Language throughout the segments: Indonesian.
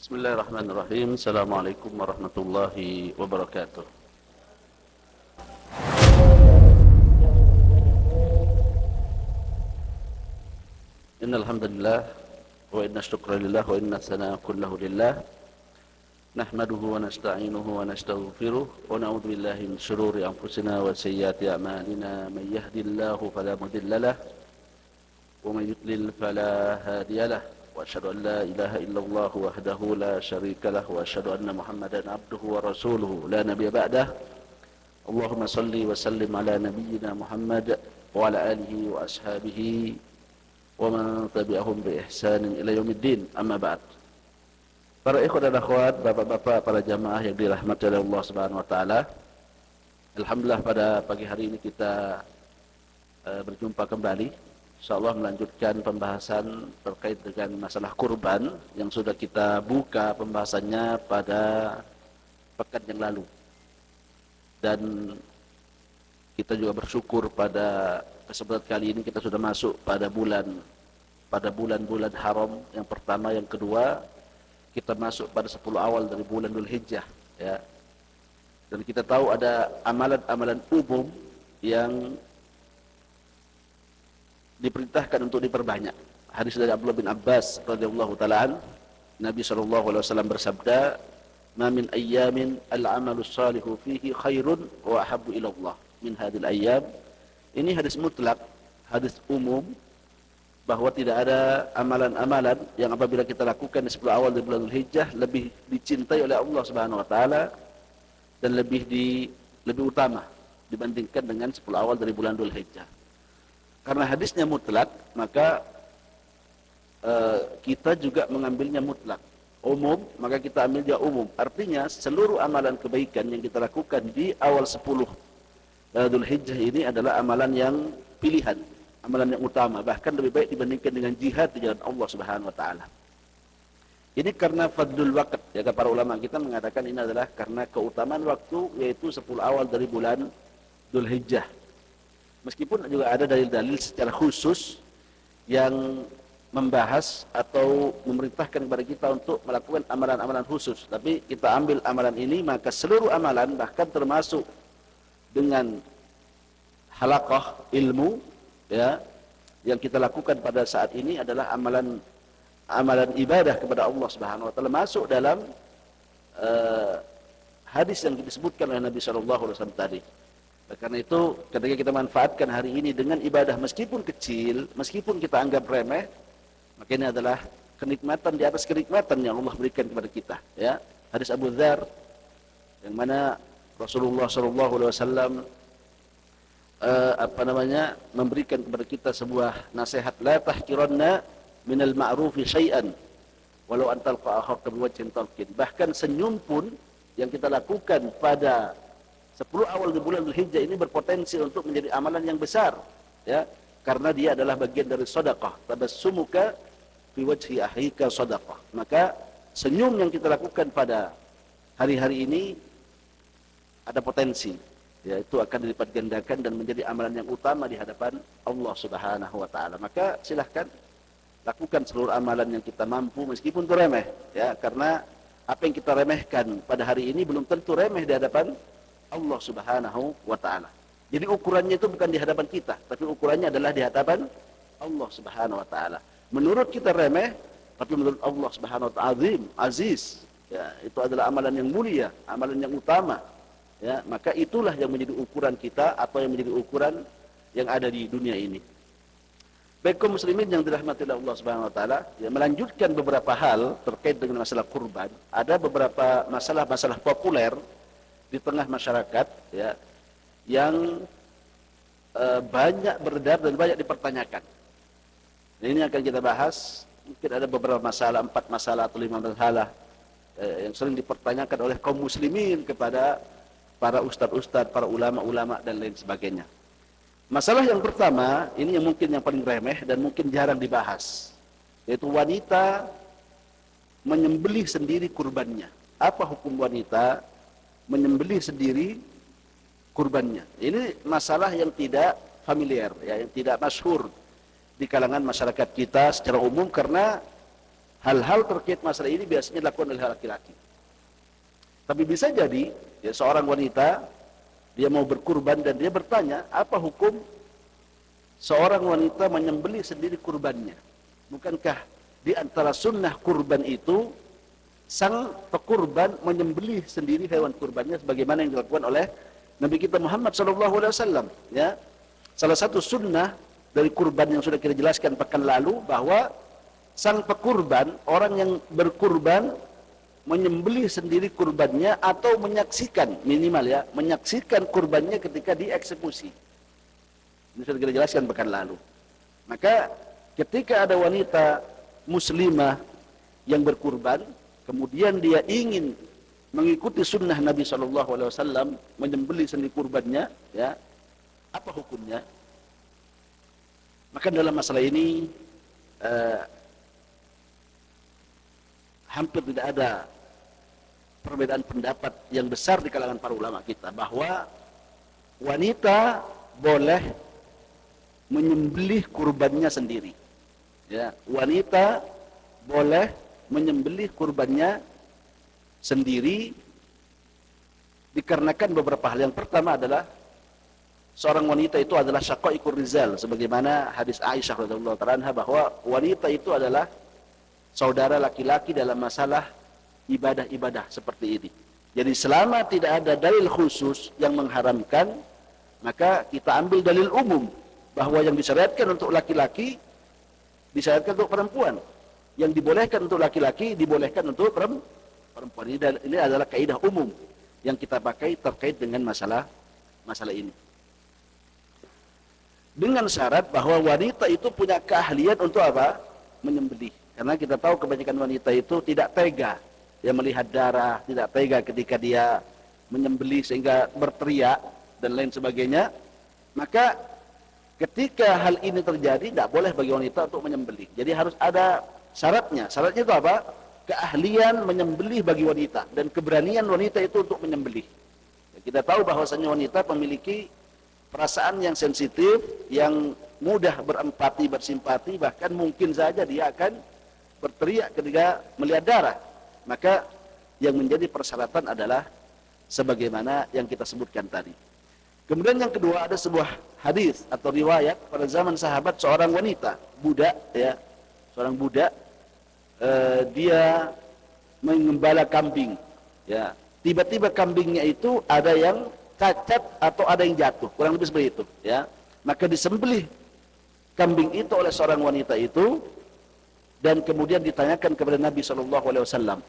Bismillahirrahmanirrahim. Assalamualaikum warahmatullahi wabarakatuh. Innal hamdalillah wa inna syukra lillah wa inna sanaa kullahu lillah. Nahmaduhu wa nasta'inuhu wa nastaghfiruh wa na'udzu billahi min shururi anfusina wa sayyiati a'malina. May yahdihillahu fala mudilla lahu wa may yudlil fala hadiya lahu. وأشهد أن لا إله إلا الله وحده لا شريك له وأشهد أن محمدا عبده ورسوله لا نبي بعده اللهم صل وسلم على نبينا محمد وعلى آله وأصحابه ومن تبعهم بإحسان إلى يوم الدين أما بعد. Para ikhwan dan akhwat, bapak-bapak, para jamaah yang dirahmati oleh Allah Subhanahu wa taala. Alhamdulillah pada pagi hari ini kita berjumpa kembali. InsyaAllah melanjutkan pembahasan terkait dengan masalah kurban yang sudah kita buka pembahasannya pada pekan yang lalu. Dan kita juga bersyukur pada kesempatan kali ini kita sudah masuk pada bulan-bulan haram yang pertama, yang kedua kita masuk pada 10 awal dari bulan Dzulhijjah, ya. Dan kita tahu ada amalan-amalan umum yang diperintahkan untuk diperbanyak. Hadis dari Abdullah bin Abbas radhiyallahu taala, Nabi sallallahu alaihi wasallam bersabda, "Ma min ayyamin al-'amalu shalihu fihi khairun wa ahabbu ila Allah min hadhil ayyam." Ini hadis mutlak, hadis umum, bahwa tidak ada amalan-amalan yang apabila kita lakukan di 10 awal dari bulan Dzulhijjah lebih dicintai oleh Allah Subhanahu wa taala dan lebih utama dibandingkan dengan 10 awal dari bulan Dzulhijjah. Karena hadisnya mutlak, maka kita juga mengambilnya mutlak. Umum, maka kita ambil dia umum. Artinya seluruh amalan kebaikan yang kita lakukan di awal 10 Dzulhijjah ini adalah amalan yang pilihan, amalan yang utama, bahkan lebih baik dibandingkan dengan jihad di jalan Allah Subhanahu wa taala. Ini karena fadlul waqt, ya, para ulama kita mengatakan ini adalah karena keutamaan waktu, yaitu 10 awal dari bulan Dzulhijjah. Meskipun juga ada dalil-dalil secara khusus yang membahas atau memerintahkan kepada kita untuk melakukan amalan-amalan khusus, tapi kita ambil amalan ini, maka seluruh amalan, bahkan termasuk dengan halaqah ilmu, ya, yang kita lakukan pada saat ini adalah amalan ibadah kepada Allah Subhanahu wa taala, masuk dalam hadis yang disebutkan oleh Nabi sallallahu alaihi wasallam tadi. Karena itu ketika kita manfaatkan hari ini dengan ibadah meskipun kecil, meskipun kita anggap remeh, maka ini adalah kenikmatan di atas kenikmatan yang Allah berikan kepada kita, ya. Hadis Abu Dzar yang mana Rasulullah sallallahu alaihi wasallam memberikan kepada kita sebuah nasihat, la tahqiranna minal ma'rufi syai'an walau an talqa akhaka biwajhin talqin. Bahkan senyum pun yang kita lakukan pada 10 awal di bulan Dzulhijjah ini berpotensi untuk menjadi amalan yang besar, ya, karena dia adalah bagian dari sedekah. Tabassumuka fi wajhi akhika sedekah. Maka senyum yang kita lakukan pada hari-hari ini ada potensi, ya, itu akan dilipat gandakan dan menjadi amalan yang utama di hadapan Allah Subhanahu wa taala. Maka silahkan lakukan seluruh amalan yang kita mampu meskipun itu remeh, ya, karena apa yang kita remehkan pada hari ini belum tentu remeh di hadapan Allah Subhanahu wa taala. Jadi ukurannya itu bukan di hadapan kita, tapi ukurannya adalah di hadapan Allah Subhanahu wa taala. Menurut kita remeh, tapi menurut Allah Subhanahu wa taala azim, aziz, ya, itu adalah amalan yang mulia, amalan yang utama, ya. Maka itulah yang menjadi ukuran kita atau yang menjadi ukuran yang ada di dunia ini. Baik kaum muslimin yang dirahmati oleh Allah Subhanahu wa taala, ya, melanjutkan beberapa hal terkait dengan masalah kurban. Ada beberapa masalah-masalah populer di tengah masyarakat, ya, yang banyak beredar dan banyak dipertanyakan. Nah, ini akan kita bahas. Mungkin ada beberapa masalah, 4 masalah atau 5 masalah yang sering dipertanyakan oleh kaum muslimin kepada para ustadz-ustadz, para ulama-ulama dan lain sebagainya. Masalah yang pertama, ini yang mungkin yang paling remeh dan mungkin jarang dibahas, yaitu wanita menyembelih sendiri kurbannya. Apa hukum wanita menyembelih sendiri kurbannya? Ini masalah yang tidak familiar, ya, yang tidak masyhur di kalangan masyarakat kita secara umum, karena hal-hal terkait masalah ini biasanya dilakukan oleh laki-laki. Tapi bisa jadi ya, seorang wanita dia mau berkurban dan dia bertanya, apa hukum seorang wanita menyembelih sendiri kurbannya? Bukankah di antara sunnah kurban itu sang pekurban menyembelih sendiri hewan kurbannya sebagaimana yang dilakukan oleh Nabi kita Muhammad SAW? Ya, salah satu sunnah dari kurban yang sudah kita jelaskan pekan lalu bahwa sang pekurban, orang yang berkurban menyembelih sendiri kurbannya atau menyaksikan, minimal ya, menyaksikan kurbannya ketika dieksekusi. Ini sudah kita jelaskan pekan lalu. Maka ketika ada wanita muslimah yang berkurban, kemudian dia ingin mengikuti sunnah Nabi SAW menyembelih sendiri kurbannya, ya, apa hukumnya? Maka dalam masalah ini hampir tidak ada perbedaan pendapat yang besar di kalangan para ulama kita bahwa wanita boleh menyembelih kurbannya sendiri. Ya, wanita boleh menyembelih kurbannya sendiri dikarenakan beberapa hal. Yang pertama adalah seorang wanita itu adalah syaqaiqur rizal, sebagaimana hadis Aisyah radhiyallahu anha bahwa wanita itu adalah saudara laki-laki dalam masalah ibadah-ibadah seperti ini. Jadi selama tidak ada dalil khusus yang mengharamkan, maka kita ambil dalil umum bahwa yang disyariatkan untuk laki-laki disyariatkan untuk perempuan, yang dibolehkan untuk laki-laki dibolehkan untuk perempuan. Ini adalah kaidah umum yang kita pakai terkait dengan masalah ini. Dengan syarat bahwa wanita itu punya keahlian untuk apa? Menyembelih. Karena kita tahu kebanyakan wanita itu tidak tega dia melihat darah, tidak tega ketika dia menyembelih sehingga berteriak dan lain sebagainya. Maka ketika hal ini terjadi, tidak boleh bagi wanita untuk menyembelih. Jadi harus ada syaratnya. Syaratnya itu apa? Keahlian menyembelih bagi wanita dan keberanian wanita itu untuk menyembelih. Kita tahu bahwasanya wanita memiliki perasaan yang sensitif, yang mudah berempati, bersimpati, bahkan mungkin saja dia akan berteriak ketika melihat darah. Maka yang menjadi persyaratan adalah sebagaimana yang kita sebutkan tadi. Kemudian yang kedua, ada sebuah hadis atau riwayat pada zaman sahabat, seorang wanita budak, ya, seorang budak, dia mengembala kambing, ya. Tiba-tiba kambingnya itu ada yang cacat atau ada yang jatuh, kurang lebih seperti itu, ya. Maka disembelih kambing itu oleh seorang wanita itu, dan kemudian ditanyakan kepada Nabi SAW,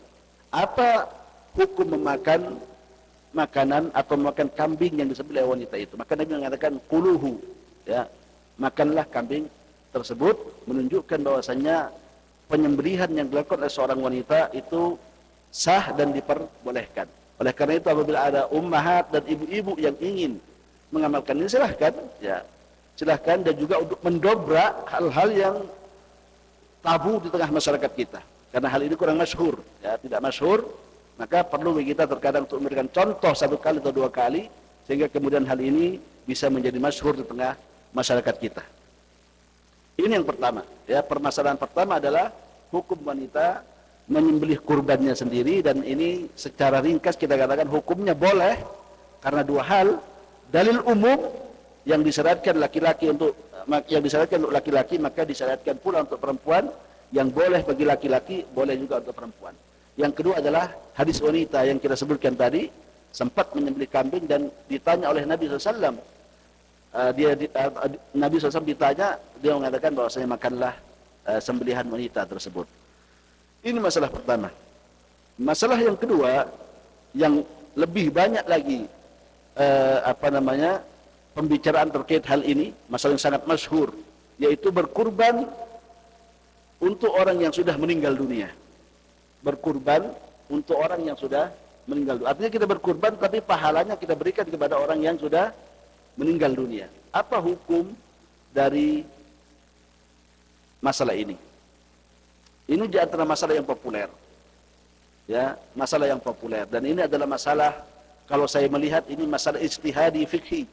apa hukum memakan makanan atau memakan kambing yang disembelih oleh wanita itu? Maka Nabi mengatakan kuluhu, ya, makanlah kambing tersebut, menunjukkan bahwasanya penyembelihan yang dilakukan oleh seorang wanita itu sah dan diperbolehkan. Oleh karena itu apabila ada ummahat dan ibu-ibu yang ingin mengamalkan ini, silahkan, ya, silahkan, dan juga untuk mendobrak hal-hal yang tabu di tengah masyarakat kita. Karena hal ini kurang masyhur, ya, tidak masyhur, maka perlu kita terkadang untuk memberikan contoh satu kali atau dua kali, sehingga kemudian hal ini bisa menjadi masyhur di tengah masyarakat kita. Ini yang pertama, ya, permasalahan pertama adalah hukum wanita menyembelih kurbannya sendiri, dan ini secara ringkas kita katakan hukumnya boleh karena dua hal. Dalil umum yang disyariatkan laki-laki untuk laki-laki, maka disyariatkan pula untuk perempuan. Yang boleh bagi laki-laki boleh juga untuk perempuan. Yang kedua adalah hadis wanita yang kita sebutkan tadi, sempat menyembelih kambing dan ditanya oleh Nabi SAW. Nabi SAW ditanya, dia mengatakan bahwasanya makanlah sembelihan wanita tersebut. Ini masalah pertama. Masalah yang kedua yang lebih banyak lagi pembicaraan terkait hal ini, masalah yang sangat masyhur, yaitu berkurban untuk orang yang sudah meninggal dunia. Berkurban untuk orang yang sudah meninggal dunia. Artinya kita berkurban tapi pahalanya kita berikan kepada orang yang sudah meninggal dunia. Apa hukum dari masalah ini? Ini di antara masalah yang populer. Ya, masalah yang populer, dan ini adalah masalah, kalau saya melihat ini masalah ijtihadi fikih,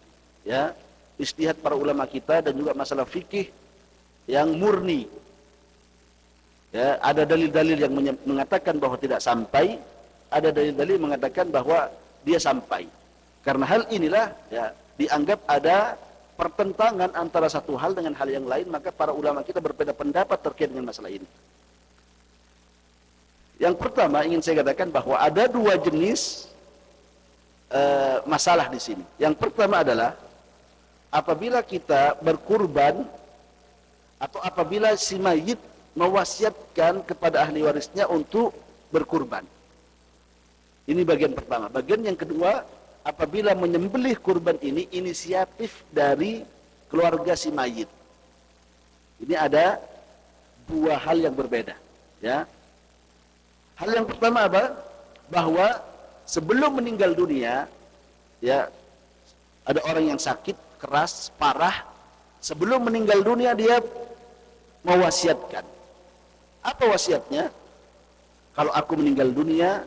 ya, ijtihad para ulama kita, dan juga masalah fikih yang murni. Ya, ada dalil-dalil yang mengatakan bahwa tidak sampai, ada dalil-dalil mengatakan bahwa dia sampai. Karena hal inilah ya dianggap ada pertentangan antara satu hal dengan hal yang lain, maka para ulama kita berbeda pendapat terkait dengan masalah ini. Yang pertama ingin saya katakan bahwa ada dua jenis masalah di sini. Yang pertama adalah apabila kita berkurban atau apabila si mayit mewasiatkan kepada ahli warisnya untuk berkurban. Ini bagian pertama. Bagian yang kedua, apabila menyembelih kurban ini inisiatif dari keluarga si mayit. Ini ada dua hal yang berbeda, ya. Hal yang pertama apa? Bahwa sebelum meninggal dunia, ya, ada orang yang sakit keras, parah. Sebelum meninggal dunia dia mewasiatkan. Apa wasiatnya? Kalau aku meninggal dunia,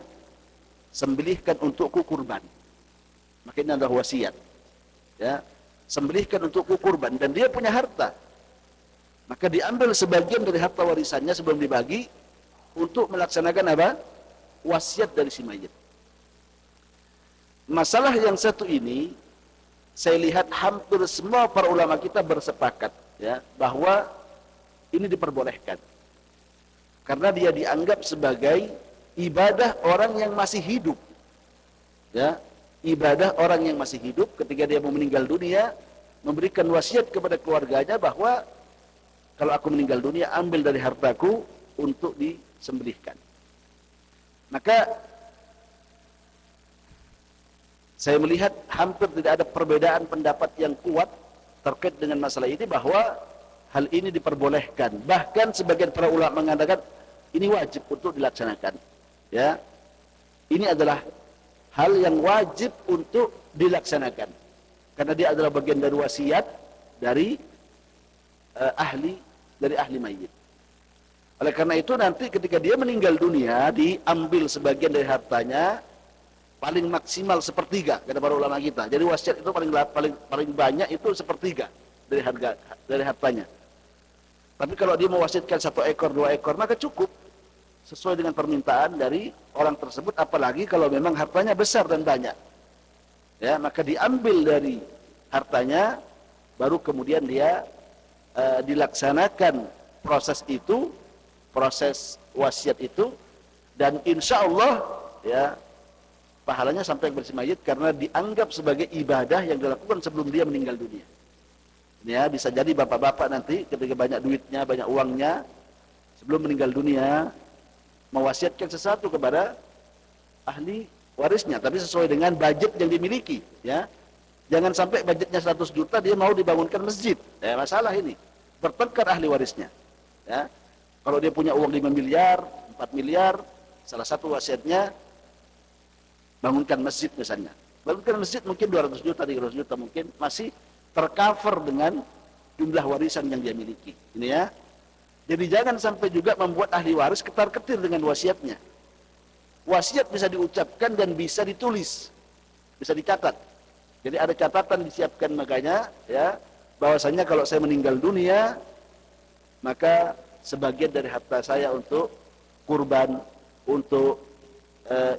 sembelihkan untukku kurban. Maka ini adalah wasiat. Ya, sembelihkan untukku kurban, dan dia punya harta. Maka diambil sebagian dari harta warisannya sebelum dibagi untuk melaksanakan apa? Wasiat dari si mayit. Masalah yang satu ini saya lihat hampir semua para ulama kita bersepakat, ya, bahwa ini diperbolehkan. Karena dia dianggap sebagai ibadah orang yang masih hidup. Ya, ibadah orang yang masih hidup ketika dia mau meninggal dunia, memberikan wasiat kepada keluarganya bahwa kalau aku meninggal dunia, ambil dari hartaku untuk disembelihkan. Maka saya melihat hampir tidak ada perbedaan pendapat yang kuat terkait dengan masalah ini, bahwa hal ini diperbolehkan. Bahkan sebagian para ulama mengatakan ini wajib untuk dilaksanakan. Ya, ini adalah hal yang wajib untuk dilaksanakan karena dia adalah bagian dari wasiat dari ahli mayit. Oleh karena itu nanti ketika dia meninggal dunia, diambil sebagian dari hartanya, paling maksimal sepertiga kata para ulama kita. Jadi wasiat itu paling banyak itu sepertiga dari hartanya. Tapi kalau dia mewasiatkan 1 ekor, 2 ekor, maka cukup sesuai dengan permintaan dari orang tersebut. Apalagi kalau memang hartanya besar dan banyak, ya, maka diambil dari hartanya, baru kemudian dia dilaksanakan proses itu, proses wasiat itu, dan insya Allah, ya, pahalanya sampai kepada si mayit karena dianggap sebagai ibadah yang dilakukan sebelum dia meninggal dunia. Ya, bisa jadi bapak-bapak nanti ketika banyak duitnya, banyak uangnya, sebelum meninggal dunia mewasiatkan sesuatu kepada ahli warisnya, tapi sesuai dengan budget yang dimiliki, ya. Jangan sampai budgetnya 100 juta dia mau dibangunkan masjid. Ya, masalah ini. Bertengkar ahli warisnya. Ya. Kalau dia punya uang 5 miliar, 4 miliar, salah satu wasiatnya bangunkan masjid misalnya. Bangunkan masjid mungkin 200 juta, 300 juta mungkin masih tercover dengan jumlah warisan yang dia miliki. Ini ya. Jadi jangan sampai juga membuat ahli waris ketar-ketir dengan wasiatnya. Wasiat bisa diucapkan dan bisa ditulis, bisa dicatat. Jadi ada catatan disiapkan, makanya ya, bahwasanya kalau saya meninggal dunia, maka sebagian dari harta saya untuk kurban, untuk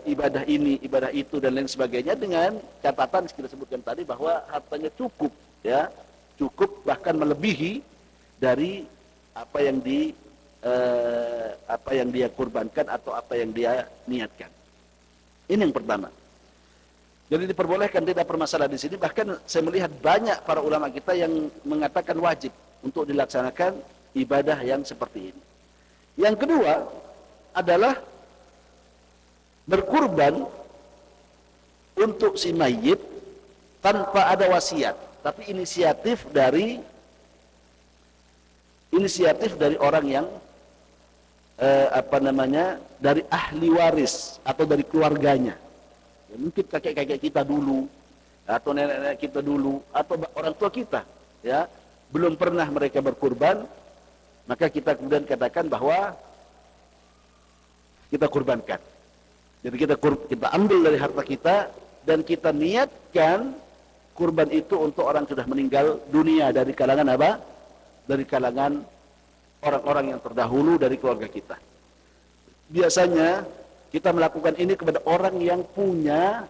ibadah ini, ibadah itu, dan lain sebagainya, dengan catatan kita sebutkan tadi bahwa hartanya cukup, ya, cukup bahkan melebihi dari apa yang dia kurbankan atau apa yang dia niatkan. Ini yang pertama. Jadi diperbolehkan, tidak bermasalah di sini. Bahkan saya melihat banyak para ulama kita yang mengatakan wajib untuk dilaksanakan ibadah yang seperti ini. Yang kedua adalah berkurban untuk si mayit tanpa ada wasiat, tapi inisiatif dari orang yang dari ahli waris atau dari keluarganya. Ya, mungkin kakek-kakek kita dulu, atau nenek-nenek kita dulu, atau orang tua kita, ya, belum pernah mereka berkurban, maka kita kemudian katakan bahwa kita kurbankan. Jadi kita ambil dari harta kita dan kita niatkan kurban itu untuk orang sudah meninggal dunia dari kalangan apa? Dari kalangan orang-orang yang terdahulu dari keluarga kita. Biasanya kita melakukan ini kepada orang yang punya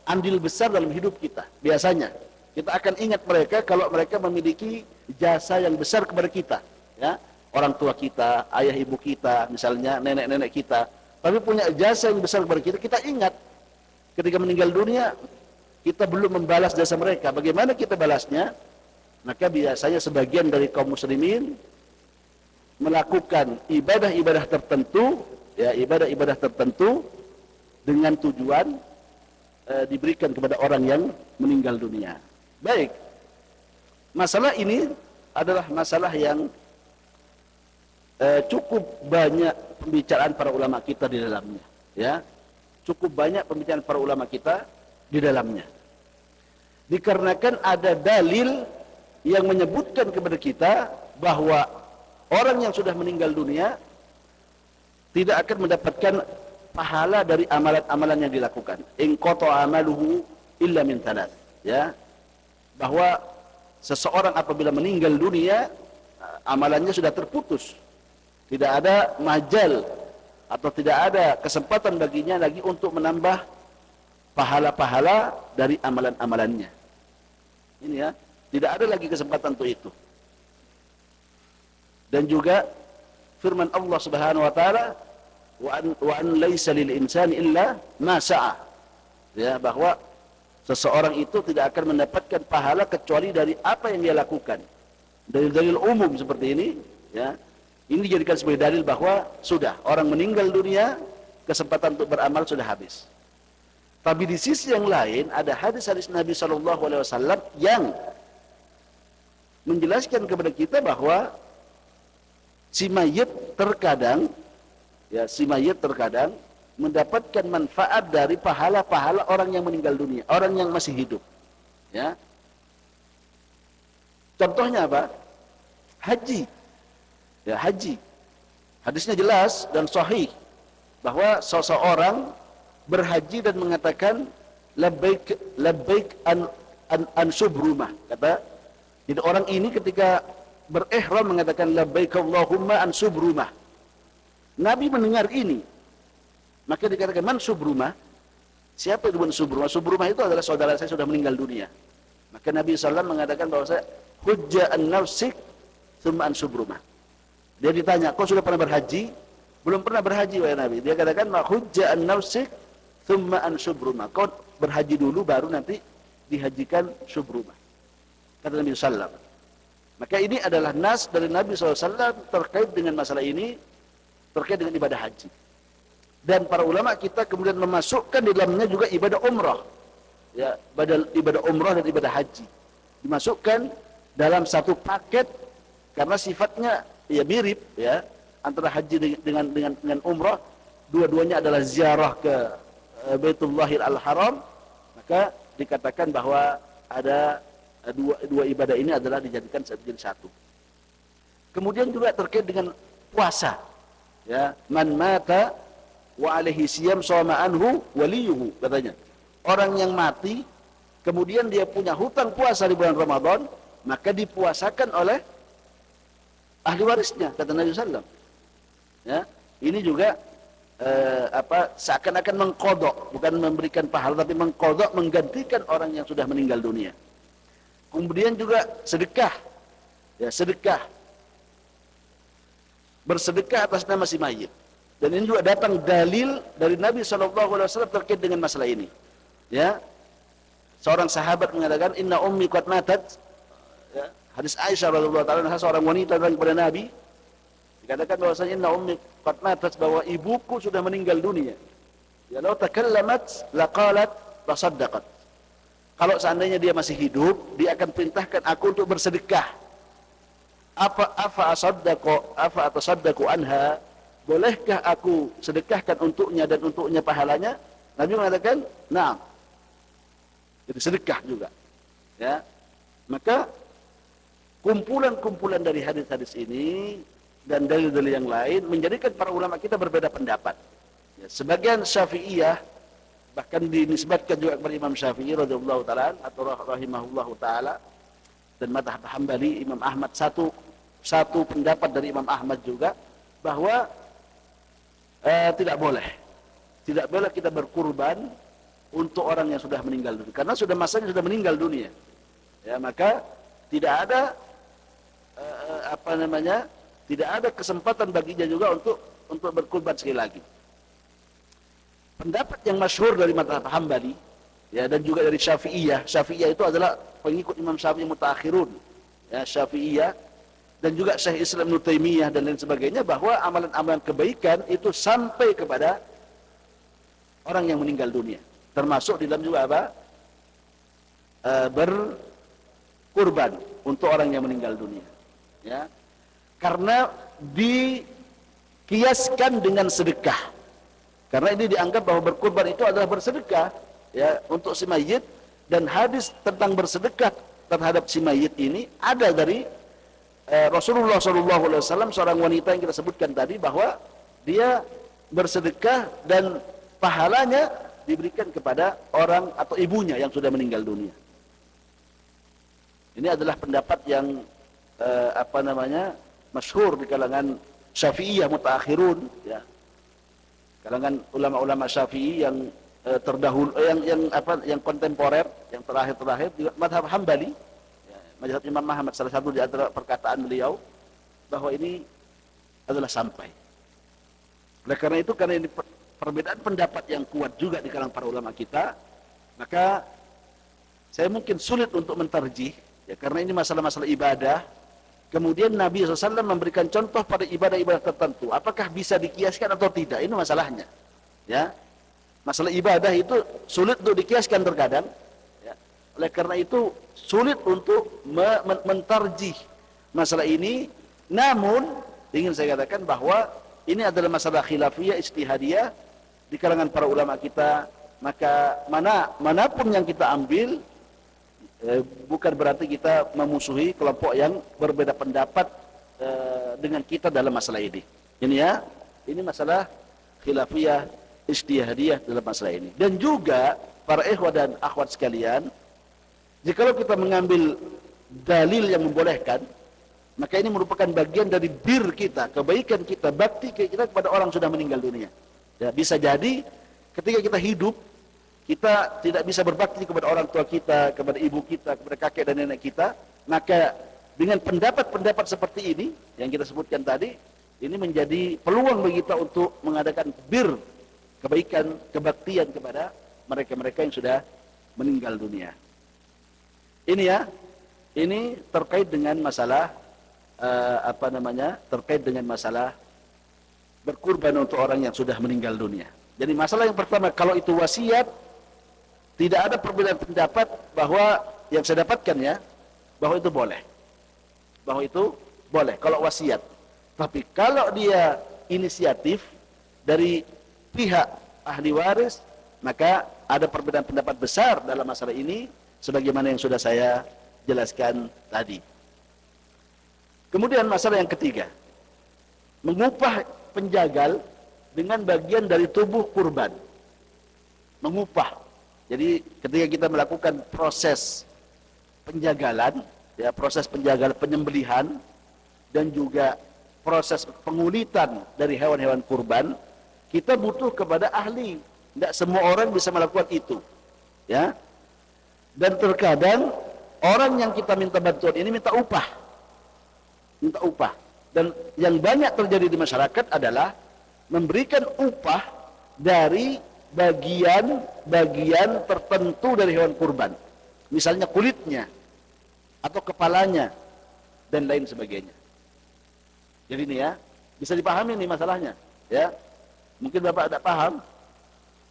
andil besar dalam hidup kita. Biasanya kita akan ingat mereka kalau mereka memiliki jasa yang besar kepada kita, ya. Orang tua kita, ayah ibu kita, misalnya nenek-nenek kita, tapi punya jasa yang besar kepada kita, kita ingat. Ketika meninggal dunia, kita belum membalas jasa mereka. Bagaimana kita balasnya? Maka biasanya sebagian dari kaum muslimin melakukan ibadah-ibadah tertentu, ya, ibadah-ibadah tertentu dengan tujuan diberikan kepada orang yang meninggal dunia. Baik, masalah ini adalah masalah yang cukup banyak pembicaraan para ulama kita di dalamnya, ya, cukup banyak pembicaraan para ulama kita di dalamnya. Dikarenakan ada dalil yang menyebutkan kepada kita bahwa orang yang sudah meninggal dunia tidak akan mendapatkan pahala dari amalan-amalan yang dilakukan. In qata'a amaluhu illa min thalath, ya, bahwa seseorang apabila meninggal dunia amalannya sudah terputus. Tidak ada majal atau tidak ada kesempatan baginya lagi untuk menambah pahala-pahala dari amalan-amalannya. Ini, ya, tidak ada lagi kesempatan untuk itu. Dan juga firman Allah Subhanahu wa taala, wa an laisa lil insani illa ma sa'a, ya, bahwa seseorang itu tidak akan mendapatkan pahala kecuali dari apa yang dia lakukan. Dalil-dalil umum seperti ini, ya, ini dijadikan sebagai dalil bahwa sudah orang meninggal dunia, kesempatan untuk beramal sudah habis. Tapi di sisi yang lain ada hadis-hadis Nabi SAW yang menjelaskan kepada kita bahwa si mayit terkadang, ya, si mayit terkadang mendapatkan manfaat dari pahala-pahala orang yang meninggal dunia, orang yang masih hidup, ya. Contohnya apa? Haji. Ya, haji. Hadisnya jelas dan sahih bahwa seseorang berhaji dan mengatakan labbaik labbaik an subrumah, kata. Jadi orang ini ketika berihram mengatakan labbaik Allahumma an subrumah. Nabi mendengar ini, maka dikatakan man subrumah. Siapa itu man subrumah? Subrumah itu adalah saudara saya sudah meninggal dunia. Maka Nabi SAW mengatakan bahwa saya hujja an nafsik thumma an subrumah. Dia ditanya, kau sudah pernah berhaji? Belum pernah berhaji, wahai Nabi. Dia katakan, ma hujja an nafsik thumma an subrumah. Kau berhaji dulu baru nanti dihajikan subrumah, kata Nabi SAW. Maka ini adalah nas dari Nabi SAW terkait dengan masalah ini, terkait dengan ibadah haji. Dan para ulama kita kemudian memasukkan di dalamnya juga ibadah umrah, ya, ibadah umrah dan ibadah haji dimasukkan dalam satu paket karena sifatnya ya mirip, ya, antara haji dengan umrah. Dua-duanya adalah ziarah ke Baitullahil Al-Haram. Maka dikatakan bahwa ada dua ibadah ini adalah dijadikan menjadi satu. Kemudian juga terkait dengan puasa, ya, man mata wa alaihi siyam shoma anhu waliyuhu, katanya. Orang yang mati kemudian dia punya hutang puasa di bulan Ramadan, maka dipuasakan oleh ahli warisnya, kata Nabi SAW. Ya, ini juga seakan-akan mengkodok, bukan memberikan pahala, tapi mengkodok, menggantikan orang yang sudah meninggal dunia. Kemudian juga sedekah, ya, sedekah, bersedekah atas nama si mayit. Dan ini juga datang dalil dari Nabi SAW terkait dengan masalah ini. Ya, seorang sahabat mengatakan, inna ummi qad matat. Ya, hadis Aisyah radhiyallahu taala, seorang wanita datang kepada Nabi, dikatakan bahwasanya inna ummi qad matat, bahwa ibuku sudah meninggal dunia. Ya, law takallamat laqalat tasaddaqat. Kalau seandainya dia masih hidup, dia akan perintahkan aku untuk bersedekah. Afa atasaddaqu anha? Bolehkah aku sedekahkan untuknya dan untuknya pahalanya? Nabi mengatakan, "Na'am." Jadi sedekah juga. Ya. Maka kumpulan-kumpulan dari hadis-hadis ini dan dalil-dalil yang lain menjadikan para ulama kita berbeda pendapat. Ya, sebagian Syafi'iyah bahkan dinisbatkan juga kepada Imam Syafi'i radhiyallahu taala atau rahimahullahu taala, dan mazhab Hambali, Imam Ahmad, satu pendapat dari Imam Ahmad juga bahwa tidak boleh kita berkurban untuk orang yang sudah meninggal dunia, karena sudah masanya sudah meninggal dunia. Ya, maka tidak ada tidak ada kesempatan baginya juga untuk berkurban sekali lagi. Pendapat yang masyhur dari mazhab Hambali, ya, dan juga dari Syafi'iyah. Syafi'iyah itu adalah pengikut Imam Syafi'i mutaakhirun. Ya, Syafi'iyah dan juga Syekh Islam Ibnu Taimiyah dan lain sebagainya, bahwa amalan-amalan kebaikan itu sampai kepada orang yang meninggal dunia. Termasuk di dalam juga apa? Berkurban untuk orang yang meninggal dunia. Ya. Karena dikiaskan dengan sedekah. Karena ini dianggap bahwa berkurban itu adalah bersedekah, ya, untuk si mayit, dan hadis tentang bersedekah terhadap si mayit ini ada dari Rasulullah SAW, seorang wanita yang kita sebutkan tadi, bahwa dia bersedekah dan pahalanya diberikan kepada orang atau ibunya yang sudah meninggal dunia. Ini adalah pendapat yang masyhur di kalangan Syafi'iyah mutaakhirun, ya. Kalangan ulama-ulama Syafi'i yang terdahulu, yang kontemporer, yang terakhir juga mazhab Hambali, ya, mazhab Imam Ahmad, salah satu di antara perkataan beliau bahwa ini adalah sampai. Oleh karena itu, karena ini perbedaan pendapat yang kuat juga di kalangan para ulama kita, maka saya mungkin sulit untuk mentarjih, ya, karena ini masalah-masalah ibadah. Kemudian Nabi SAW memberikan contoh pada ibadah-ibadah tertentu. Apakah bisa dikiaskan atau tidak? Ini masalahnya. Ya, masalah ibadah itu sulit untuk dikiaskan terkadang. Ya. Oleh karena itu sulit untuk mentarjih masalah ini. Namun ingin saya katakan bahwa ini adalah masalah khilafiyah, ijtihadiyah di kalangan para ulama kita. Maka manapun yang kita ambil, bukan berarti kita memusuhi kelompok yang berbeda pendapat dengan kita dalam masalah ini. Ini ya, ini masalah khilafiyah ijtihadiyah dalam masalah ini. Dan juga para ikhwah dan akhwat sekalian, jikalau kita mengambil dalil yang membolehkan, maka ini merupakan bagian dari bir kita, kebaikan kita, bakti kita kepada orang sudah meninggal dunia. Ya, bisa jadi ketika kita hidup, kita tidak bisa berbakti kepada orang tua kita, kepada ibu kita, kepada kakek dan nenek kita, maka dengan pendapat-pendapat seperti ini yang kita sebutkan tadi, ini menjadi peluang bagi kita untuk mengadakan bir kebaikan, kebaktian kepada mereka-mereka yang sudah meninggal dunia. Ini ya, ini terkait dengan masalah terkait dengan masalah berkurban untuk orang yang sudah meninggal dunia. Jadi masalah yang pertama, kalau itu wasiat, tidak ada perbedaan pendapat bahwa yang saya dapatkan ya, bahwa itu boleh. Bahwa itu boleh kalau wasiat. Tapi kalau dia inisiatif dari pihak ahli waris, maka ada perbedaan pendapat besar dalam masalah ini, sebagaimana yang sudah saya jelaskan tadi. Kemudian masalah yang ketiga, mengupah penjagal dengan bagian dari tubuh kurban. Mengupah. Jadi ketika kita melakukan proses penjagalan, ya, proses penjagalan penyembelihan dan juga proses pengulitan dari hewan-hewan kurban, kita butuh kepada ahli. Tidak semua orang bisa melakukan itu, ya. Dan terkadang orang yang kita minta bantuan ini minta upah. Dan yang banyak terjadi di masyarakat adalah memberikan upah dari bagian tertentu dari hewan kurban, misalnya kulitnya atau kepalanya dan lain sebagainya. Jadi ini ya, bisa dipahami nih masalahnya, ya. Mungkin Bapak tidak paham,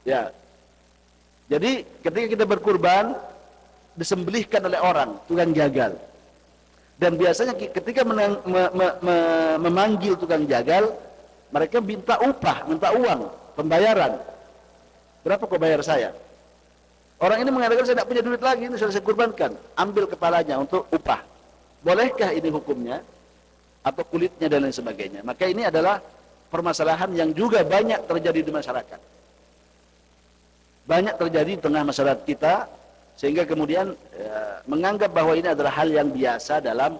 ya. Jadi ketika kita berkurban, disembelihkan oleh orang, tukang jagal. Dan biasanya ketika memanggil tukang jagal, mereka minta upah, minta uang, pembayaran. Berapa kau bayar saya? Orang ini mengatakan saya tidak punya duit lagi, ini sudah saya kurbankan. Ambil kepalanya untuk upah. Bolehkah ini hukumnya? Atau kulitnya dan lain sebagainya. Maka ini adalah permasalahan yang juga banyak terjadi di masyarakat. Banyak terjadi di tengah masyarakat kita, sehingga kemudian menganggap bahwa ini adalah hal yang biasa dalam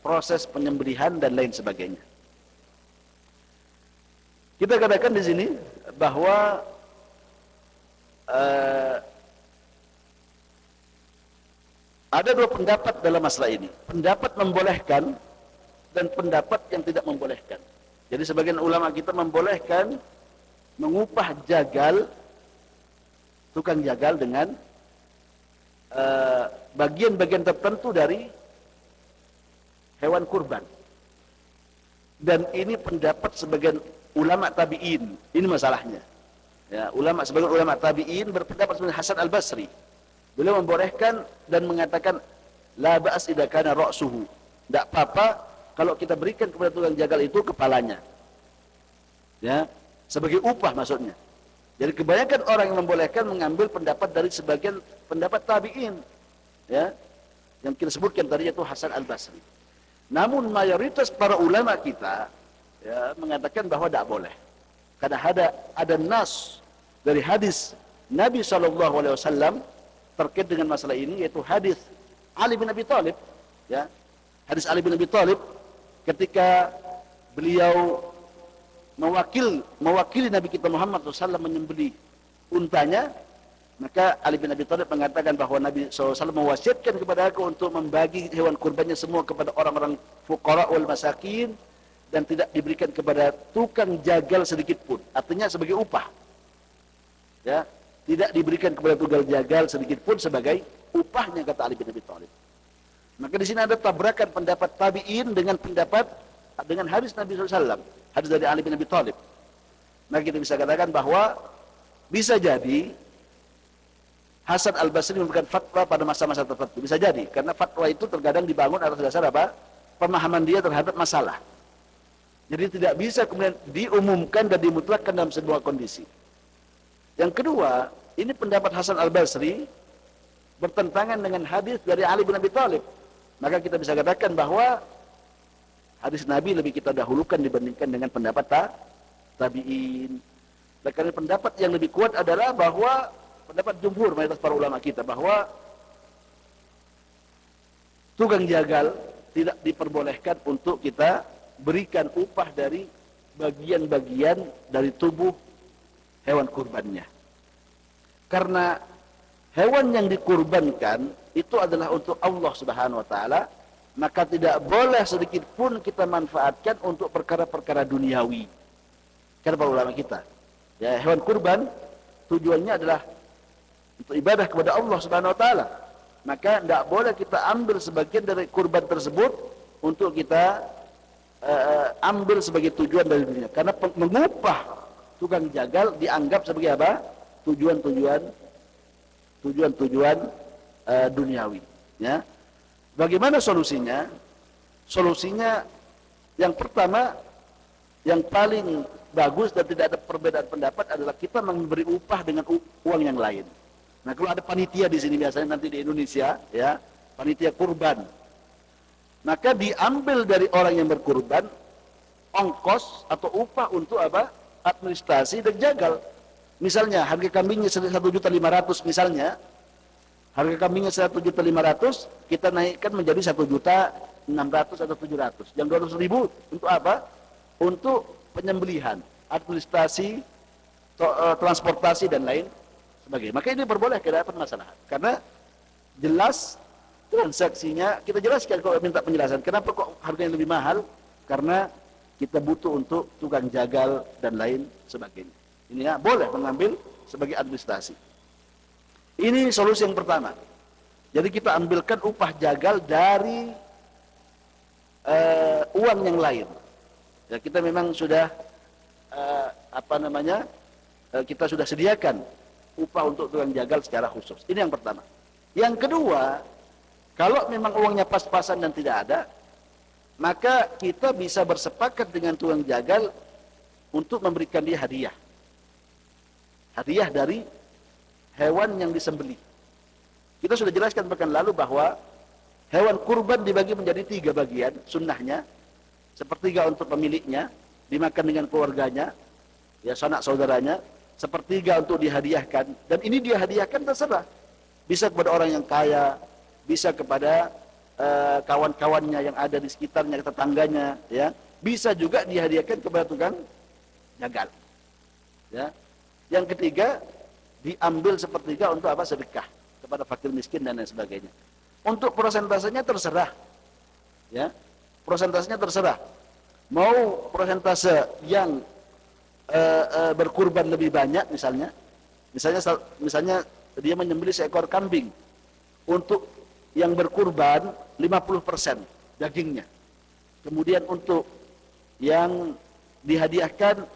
proses penyembelihan dan lain sebagainya. Kita katakan di sini bahwa ada dua pendapat dalam masalah ini. Pendapat membolehkan dan pendapat yang tidak membolehkan. Jadi sebagian ulama kita membolehkan mengupah jagal, tukang jagal dengan bagian-bagian tertentu dari hewan kurban. Dan ini pendapat sebagian ulama tabi'in. Ini masalahnya. Ya, sebagian ulama tabi'in berpendapat seperti Hasan Al-Basri. Beliau membolehkan dan mengatakan la ba'as idza kana ra'suhu. Tidak apa-apa kalau kita berikan kepada tukang jagal itu kepalanya. Ya, sebagai upah maksudnya. Jadi kebanyakan orang yang membolehkan mengambil pendapat dari sebagian pendapat tabi'in. Ya. Yang kita sebutkan tadi yaitu Hasan Al-Basri. Namun mayoritas para ulama kita ya, mengatakan bahwa tidak boleh. Karena ada nas dari hadis Nabi SAW terkait dengan masalah ini, yaitu hadis Ali bin Abi Thalib. Ya, hadis Ali bin Abi Thalib ketika beliau mewakili Nabi kita Muhammad SAW menyembelih untanya, maka Ali bin Abi Thalib mengatakan bahwa Nabi SAW mewasiatkan kepada aku untuk membagi hewan kurbannya semua kepada orang-orang fuqara wal masakin dan tidak diberikan kepada tukang jagal sedikit pun. Artinya sebagai upah. Ya, tidak diberikan kepada tukang jagal sedikit pun sebagai upahnya, kata Ali bin Abi Thalib. Maka di sini ada tabrakan pendapat tabi'in dengan hadis Nabi SAW, hadis dari Ali bin Abi Thalib. Maka kita bisa katakan bahwa bisa jadi Hasan Al-Basri memberikan fatwa pada masa-masa tertentu. Bisa jadi, karena fatwa itu terkadang dibangun atas dasar apa? Pemahaman dia terhadap masalah. Jadi tidak bisa kemudian diumumkan dan dimutlakkan dalam sebuah kondisi. Yang kedua, ini pendapat Hasan Al-Basri bertentangan dengan hadis dari Ali bin Abi Thalib. Maka kita bisa katakan bahwa hadis Nabi lebih kita dahulukan dibandingkan dengan pendapat tabi'in. Karena pendapat yang lebih kuat adalah bahwa pendapat jumhur mayoritas para ulama kita bahwa tukang jagal tidak diperbolehkan untuk kita berikan upah dari bagian-bagian dari tubuh hewan kurbannya. Karena hewan yang dikurbankan itu adalah untuk Allah Subhanahu wa taala, maka tidak boleh sedikit pun kita manfaatkan untuk perkara-perkara duniawi. Kata para ulama kita, ya, hewan kurban tujuannya adalah untuk ibadah kepada Allah Subhanahu wa taala. Maka tidak boleh kita ambil sebagian dari kurban tersebut untuk kita ambil sebagai tujuan dari dunia. Karena mengupah tukang jagal dianggap sebagai apa? Tujuan-tujuan duniawi. Ya. Bagaimana solusinya? Solusinya yang pertama, yang paling bagus dan tidak ada perbedaan pendapat adalah kita memberi upah dengan uang yang lain. Nah, kalau ada panitia di sini biasanya nanti di Indonesia, ya, panitia kurban, maka diambil dari orang yang berkurban ongkos atau upah untuk apa? Administrasi dan jagal. Misalnya harga kambingnya 1.500.000 misalnya, harga kambingnya 1.500.000 kita naikkan menjadi 1.600.000 atau 700. Yang 200.000 untuk apa? Untuk penyembelihan, administrasi, transportasi dan lain sebagainya. Maka ini berboleh, tidak ada permasalahan. Karena jelas transaksinya, kita jelaskan kalau minta penjelasan. Kenapa kok harganya lebih mahal? Karena kita butuh untuk tukang jagal dan lain sebagainya. Ini ya, boleh mengambil sebagai administrasi. Ini solusi yang pertama. Jadi kita ambilkan upah jagal dari uang yang lain. Ya, kita memang sudah kita sudah sediakan upah untuk tukang jagal secara khusus. Ini yang pertama. Yang kedua, kalau memang uangnya pas-pasan dan tidak ada, maka kita bisa bersepakat dengan tukang jagal untuk memberikan dia hadiah. Hadiah dari hewan yang disembelih. Kita sudah jelaskan pekan lalu bahwa hewan kurban dibagi menjadi 3 bagian sunnahnya. Sepertiga untuk pemiliknya, dimakan dengan keluarganya, ya sanak saudaranya. Sepertiga untuk dihadiahkan, dan ini dia hadiahkan terserah. bisa kepada orang yang kaya, bisa kepada kawan-kawannya yang ada di sekitarnya, tetangganya, ya. Bisa juga dihadiahkan kepada tukang jagal. Ya. Yang ketiga, diambil sepertiga untuk apa? Sedekah kepada fakir miskin dan lain sebagainya. Untuk prosentasenya terserah. Ya. Prosentasenya terserah. Mau prosentase yang berkurban lebih banyak misalnya dia menyembelih seekor kambing, untuk yang berkurban 50% dagingnya. Kemudian untuk yang dihadiahkan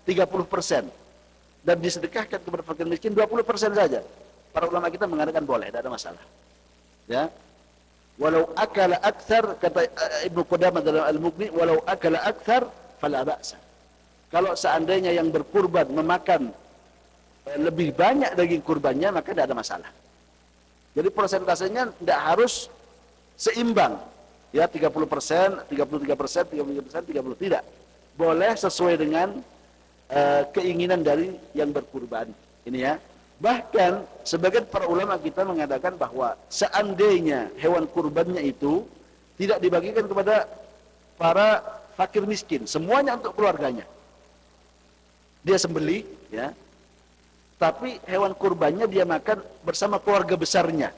30% dan disedekahkan kepada fakir miskin 20% saja. Para ulama kita mengatakan boleh, tidak ada masalah. Ya. Walau akala aktsar, kata Ibnu Qudamah dalam Al-Mughni, walau akala aktsar fala ba'sa. Kalau seandainya yang berkurban memakan lebih banyak daging kurbannya, maka tidak ada masalah. Jadi persentasenya tidak harus seimbang, ya 30%, 33%, 33%, 30%, tidak. Boleh sesuai dengan keinginan dari yang berkurban. Ini ya. Bahkan sebagian para ulama kita mengatakan bahwa seandainya hewan kurbannya itu tidak dibagikan kepada para fakir miskin, semuanya untuk keluarganya. Dia sembelih, ya. Tapi hewan kurbannya dia makan bersama keluarga besarnya,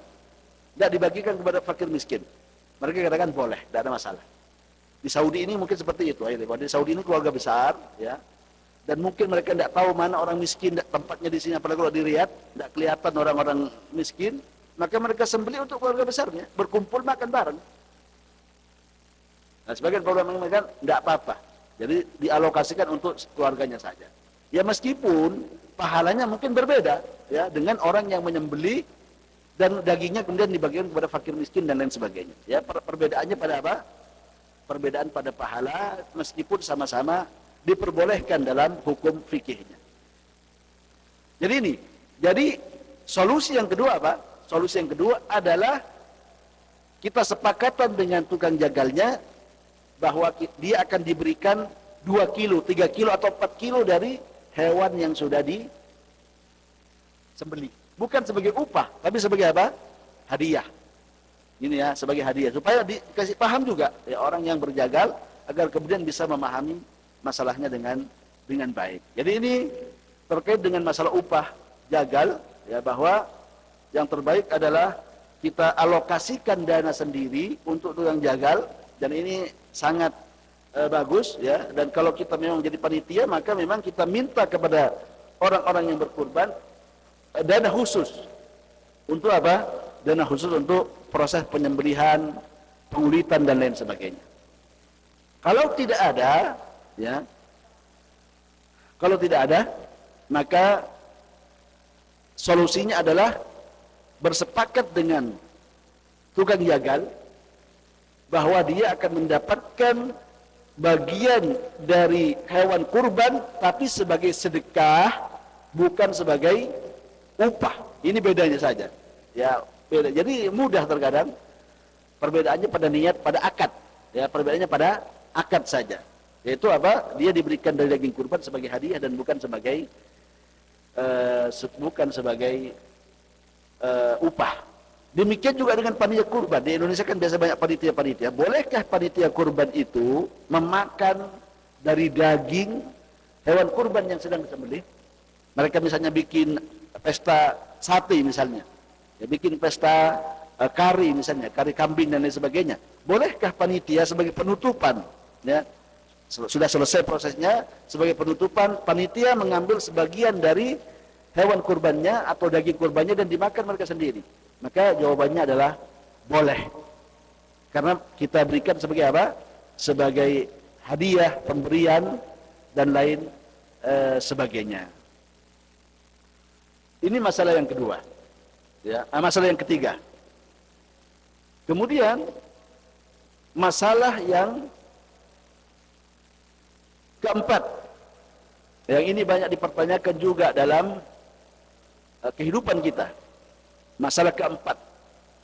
tidak dibagikan kepada fakir miskin. Mereka katakan boleh, tidak ada masalah. Di Saudi ini mungkin seperti itu. Di Saudi ini keluarga besar, ya, dan mungkin mereka tidak tahu mana orang miskin, tempatnya di sini. Apalagi kalau di Riyadh tidak kelihatan orang-orang miskin, maka mereka sembelih untuk keluarga besarnya, berkumpul makan bareng. Nah, sebagian ulama mengatakan tidak apa-apa, jadi dialokasikan untuk keluarganya saja. Ya meskipun pahalanya mungkin berbeda, ya, dengan orang yang menyembelih dan dagingnya kemudian dibagikan kepada fakir miskin dan lain sebagainya. Ya, perbedaannya pada apa? Perbedaan pada pahala, meskipun sama-sama diperbolehkan dalam hukum fikihnya. Jadi solusi yang kedua apa? Solusi yang kedua adalah kita sepakatan dengan tukang jagalnya bahwa dia akan diberikan 2 kilo, 3 kilo atau 4 kilo dari hewan yang sudah disembelih. Bukan sebagai upah, tapi sebagai apa? Hadiah. Ini ya, sebagai hadiah. Supaya dikasih paham juga ya, orang yang berjagal, agar kemudian bisa memahami masalahnya dengan baik. Jadi ini terkait dengan masalah upah jagal, ya, bahwa yang terbaik adalah kita alokasikan dana sendiri untuk tukang jagal, dan ini sangat bagus, ya. Dan kalau kita memang jadi panitia, maka memang kita minta kepada orang-orang yang berkurban dana khusus untuk apa? Dana khusus untuk proses penyembelihan, pengulitan dan lain sebagainya. Kalau tidak ada, ya, kalau tidak ada, maka solusinya adalah bersepakat dengan tukang jagal bahwa dia akan mendapatkan bagian dari hewan kurban, tapi sebagai sedekah, bukan sebagai upah. Ini bedanya saja. Ya, beda. Jadi mudah terkadang perbedaannya pada niat, pada akad. Ya, perbedaannya pada akad saja. Yaitu apa? Dia diberikan dari daging kurban sebagai hadiah dan bukan sebagai upah. Demikian juga dengan panitia kurban. Di Indonesia kan biasa banyak panitia-panitia. Bolehkah panitia kurban itu memakan dari daging hewan kurban yang sedang disembelih? Mereka misalnya bikin pesta sate misalnya, ya, bikin pesta kari misalnya, kari kambing dan lain sebagainya. Bolehkah panitia sebagai penutupan, ya, sudah selesai prosesnya, sebagai penutupan panitia mengambil sebagian dari hewan kurbannya atau daging kurbannya dan dimakan mereka sendiri? Maka jawabannya adalah boleh, karena kita berikan sebagai apa? Sebagai hadiah, pemberian dan lain sebagainya. Ini masalah yang kedua, ya. Masalah yang ketiga. Kemudian masalah yang keempat, yang ini banyak dipertanyakan juga dalam kehidupan kita. Masalah keempat,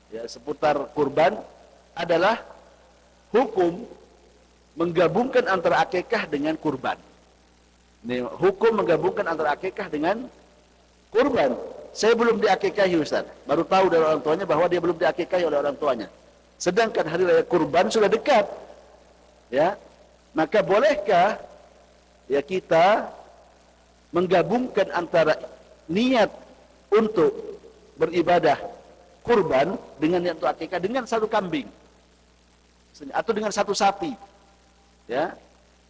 ya, seputar kurban adalah hukum menggabungkan antara akikah dengan kurban. Ini hukum menggabungkan antara akikah dengan kurban. saya belum diakikahi Ustaz. Baru tahu dari orang tuanya bahwa dia belum diakikahi oleh orang tuanya. Sedangkan hari raya kurban sudah dekat. Ya. Maka bolehkah ya kita menggabungkan antara niat untuk beribadah kurban dengan niat untuk akikah dengan satu kambing atau dengan satu sapi. Ya.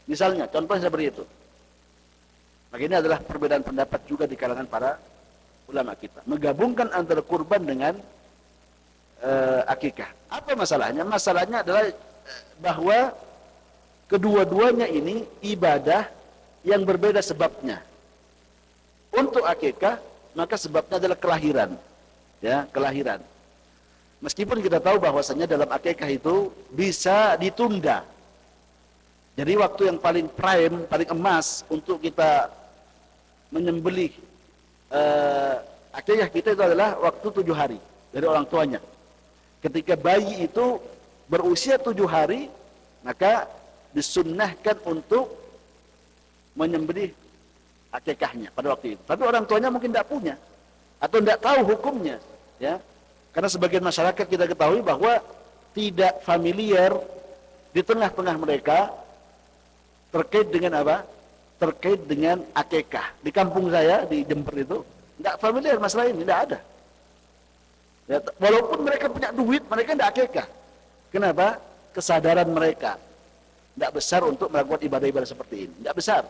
Misalnya contohnya seperti itu. Maka ini adalah perbedaan pendapat juga di kalangan para ulama kita. Menggabungkan antara kurban dengan akikah. Apa masalahnya? Masalahnya adalah bahwa kedua-duanya ini ibadah yang berbeda sebabnya. Untuk akikah, maka sebabnya adalah kelahiran. Ya, kelahiran. Meskipun kita tahu bahwasanya dalam akikah itu bisa ditunda. Jadi waktu yang paling prime, paling emas untuk kita menyembelih akikah kita itu adalah waktu 7 hari dari orang tuanya. Ketika bayi itu berusia 7 hari, maka disunnahkan untuk menyembelih akikahnya pada waktu itu. Tapi orang tuanya mungkin tidak punya atau tidak tahu hukumnya, ya. Karena sebagian masyarakat kita ketahui bahwa tidak familiar di tengah-tengah mereka terkait dengan apa? Terkait dengan akikah. Di kampung saya di Jember itu tidak familiar masalah ini, tidak ada. Ya, walaupun mereka punya duit, mereka tidak akikah. Kenapa? Kesadaran mereka tidak besar untuk melakukan ibadah-ibadah seperti ini, tidak besar.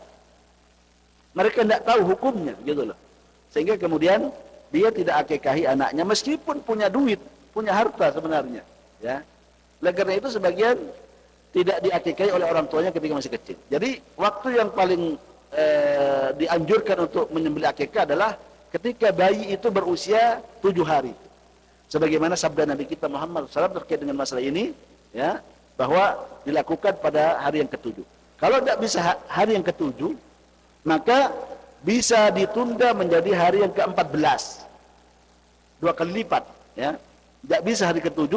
Mereka tidak tahu hukumnya, gitu loh. Sehingga kemudian dia tidak akikahi anaknya meskipun punya duit, punya harta sebenarnya. Ya. Oleh karena itu sebagian tidak diakikahi oleh orang tuanya ketika masih kecil. Jadi waktu yang paling dianjurkan untuk menyembelih akikah adalah ketika bayi itu berusia 7 hari. Sebagaimana sabda Nabi kita Muhammad SAW terkait dengan masalah ini, ya, bahwa dilakukan pada hari yang ke-7. Kalau tidak bisa hari yang ke-7, maka bisa ditunda menjadi hari yang ke-14. 2 kali lipat, ya. Tidak bisa hari ke-7,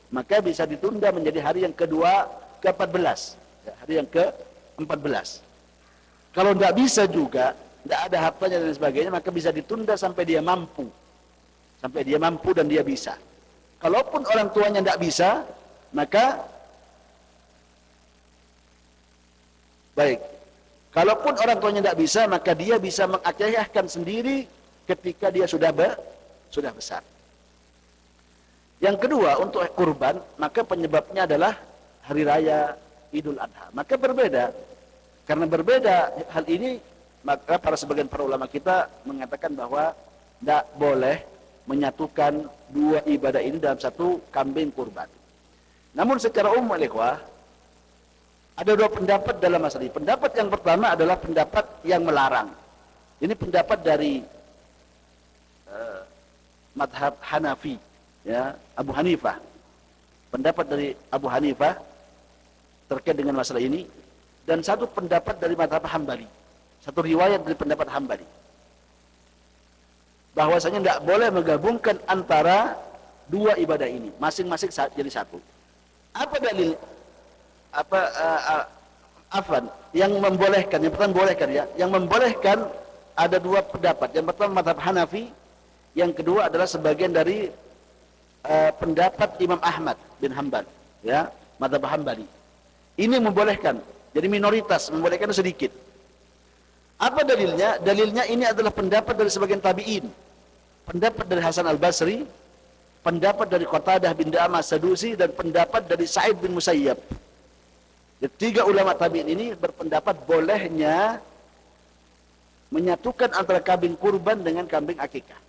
maka bisa ditunda menjadi hari yang ke-14, ya, hari yang ke-14. Kalau tidak bisa juga, tidak ada hartanya dan sebagainya, maka bisa ditunda sampai dia mampu. Sampai dia mampu dan dia bisa. Kalaupun orang tuanya tidak bisa, maka baik. Kalaupun orang tuanya tidak bisa, maka dia bisa mengakikahkan sendiri ketika dia sudah besar. Yang kedua, untuk kurban, maka penyebabnya adalah hari raya Idul Adha. Maka berbeda. Karena berbeda hal ini, maka sebagian para ulama kita mengatakan bahwa tidak boleh menyatukan dua ibadah ini dalam satu kambing kurban. Namun secara umum, ikhwah, ada dua pendapat dalam masalah ini. Pendapat yang pertama adalah pendapat yang melarang. Ini pendapat dari madhab Hanafi, ya, Abu Hanifah. Pendapat dari Abu Hanifah terkait dengan masalah ini, dan satu pendapat dari madhab Hambali. Satu riwayat dari pendapat Hambali, bahwasanya tidak boleh menggabungkan antara dua ibadah ini, masing-masing jadi satu. Apa dalil? Yang membolehkan? Yang pertama membolehkan, ya. Yang membolehkan ada dua pendapat. Yang pertama madhab Hanafi, yang kedua adalah sebagian dari pendapat Imam Ahmad bin Hanbal, ya, madhab Hambali. Ini membolehkan. Jadi minoritas, membolehkan sedikit. Apa dalilnya? Dalilnya ini adalah pendapat dari sebagian tabi'in, pendapat dari Hasan al-Basri, pendapat dari Qatadah bin Da'amah Sadusi, dan pendapat dari Sa'id bin Musayyab. Jadi, tiga ulama tabi'in ini berpendapat bolehnya menyatukan antara kambing kurban dengan kambing akikah.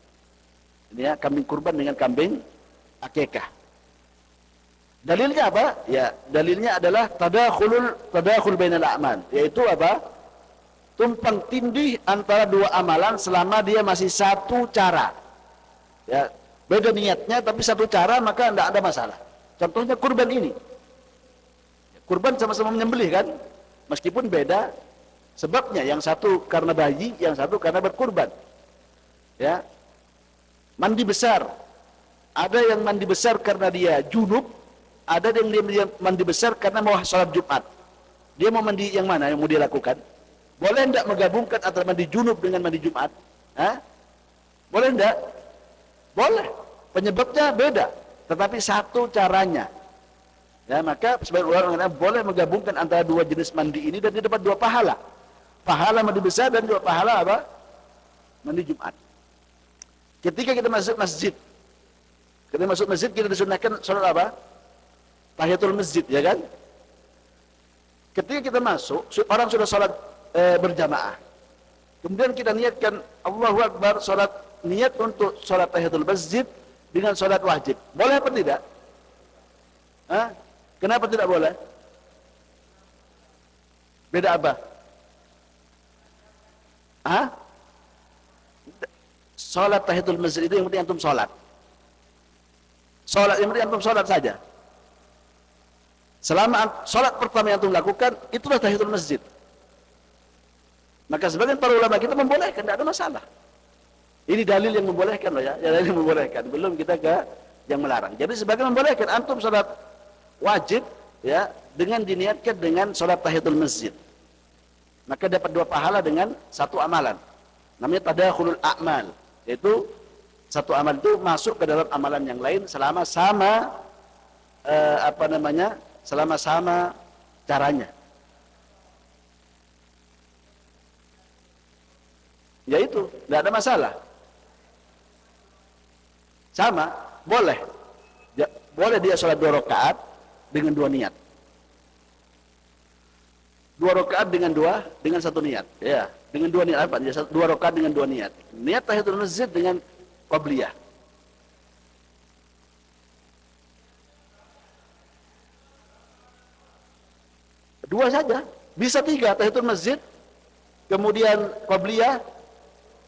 Ini, ya, kambing kurban dengan kambing akikah. Dalilnya apa? Ya, dalilnya adalah tadakhul bainal a'mal, yaitu apa? Tumpang tindih antara dua amalan selama dia masih satu cara. Ya, beda niatnya tapi satu cara, maka tidak ada masalah. Contohnya kurban ini. Kurban sama-sama menyembelih, kan? Meskipun beda sebabnya, yang satu karena bayi, yang satu karena berkurban. Ya. Mandi besar. Ada yang mandi besar karena dia junub, ada yang dia mandi besar karena mau sholat Jumat. Dia mau mandi yang mana yang mau dia lakukan? Boleh tidak menggabungkan antara mandi junub dengan mandi Jumat? Hah? Boleh enggak? Boleh. Penyebabnya beda, tetapi satu caranya. Ya, maka sebagian ulama mengatakan boleh menggabungkan antara dua jenis mandi ini dan dia dapat dua pahala. Pahala mandi besar dan dua pahala apa? Mandi Jumat. Ketika kita masuk masjid, kita disunahkan sholat apa? Tahiyatul masjid, ya kan? Ketika kita masuk, orang sudah sholat berjamaah. Kemudian kita niatkan Allahu Akbar, sholat niat untuk sholat tahiyatul masjid dengan sholat wajib. Boleh apa tidak? Hah? Kenapa tidak boleh? Beda apa? Hah? Sholat tahiyatul masjid itu yang penting antum sholat. Sholat yang penting antum sholat saja. Selama sholat pertama yang antum lakukan, itulah tahiyatul masjid. Maka sebagian para ulama kita membolehkan, tidak ada masalah. Ini dalil yang membolehkan loh ya, dalil yang membolehkan. Belum kita ke yang melarang. Jadi sebagian membolehkan antum sholat wajib ya dengan diniatkan dengan sholat tahiyatul masjid. Maka dapat dua pahala dengan satu amalan. Namanya tadakhulul a'mal. Yaitu satu amal itu masuk ke dalam amalan yang lain selama sama selama sama caranya. Ya itu, tidak ada masalah. Sama, boleh. Ya, boleh dia sholat 2 rakaat dengan 2 niat. 2 rakaat dengan satu niat. Ya, dengan 2 niat apa? 2 rakaat dengan 2 niat. Niat tahiyatul masjid dengan qabliyah. Dua saja, bisa 3 tahiyatul masjid, kemudian qabliyah,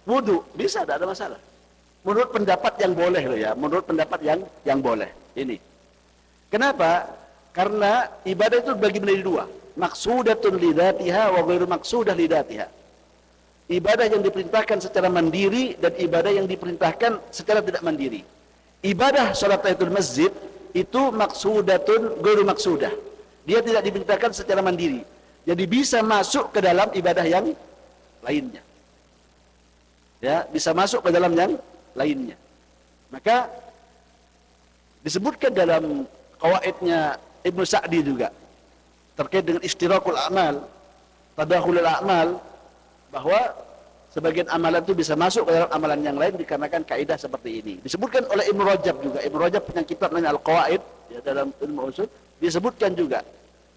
wudu, bisa, tidak ada masalah. Menurut pendapat yang boleh loh ya, menurut pendapat yang boleh. Ini. Kenapa? Karena ibadah itu bagi menjadi 2. Maksudatun lidatiha wa ghairu maksudah lidatiha. Ibadah yang diperintahkan secara mandiri dan ibadah yang diperintahkan secara tidak mandiri. Ibadah salat tahiyatul masjid itu maksudatun ghairu maksudah. Dia tidak diperintahkan secara mandiri. Jadi bisa masuk ke dalam ibadah yang lainnya. Ya, bisa masuk ke dalam yang lainnya. Maka disebutkan dalam qawaidnya Ibnu Sa'di juga terkait dengan istirakul a'mal, tadakhulul a'mal, bahwa sebagian amalan itu bisa masuk ke dalam amalan yang lain dikarenakan kaidah seperti ini. Disebutkan oleh Ibnu Rajab juga. Ibnu Rajab punya kitab namanya Al-Qawaid ya, dalam ilmu usul disebutkan juga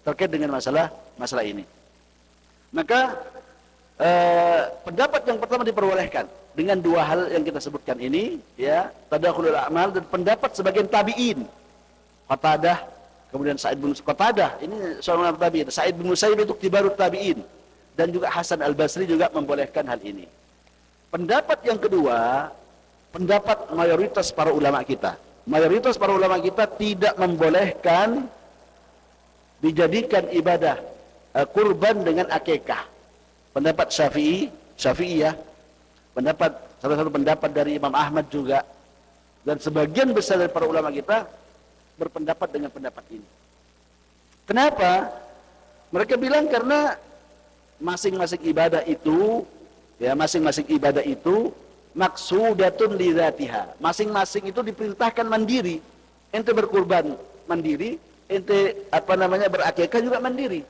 terkait dengan masalah ini. Maka pendapat yang pertama diperbolehkan dengan 2 hal yang kita sebutkan ini ya, tadakhulul a'mal, dan pendapat sebagian tabi'in, Qatadah, kemudian Sa'id bin Qatadah, ini seorang tabi'in, Sa'id bin Musayyib itu kibarut tabi'in, dan juga Hasan Al-Basri juga membolehkan hal ini. Pendapat yang kedua, pendapat mayoritas para ulama kita. Mayoritas para ulama kita tidak membolehkan dijadikan ibadah kurban dengan akikah. Pendapat Syafi'iyah, salah satu pendapat dari Imam Ahmad juga, dan sebagian besar dari para ulama kita berpendapat dengan pendapat ini. Kenapa? Mereka bilang karena masing-masing ibadah itu maksudatun lidzatiha. Masing-masing itu diperintahkan mandiri. Ente berkurban mandiri, ente berakikah juga mandiri.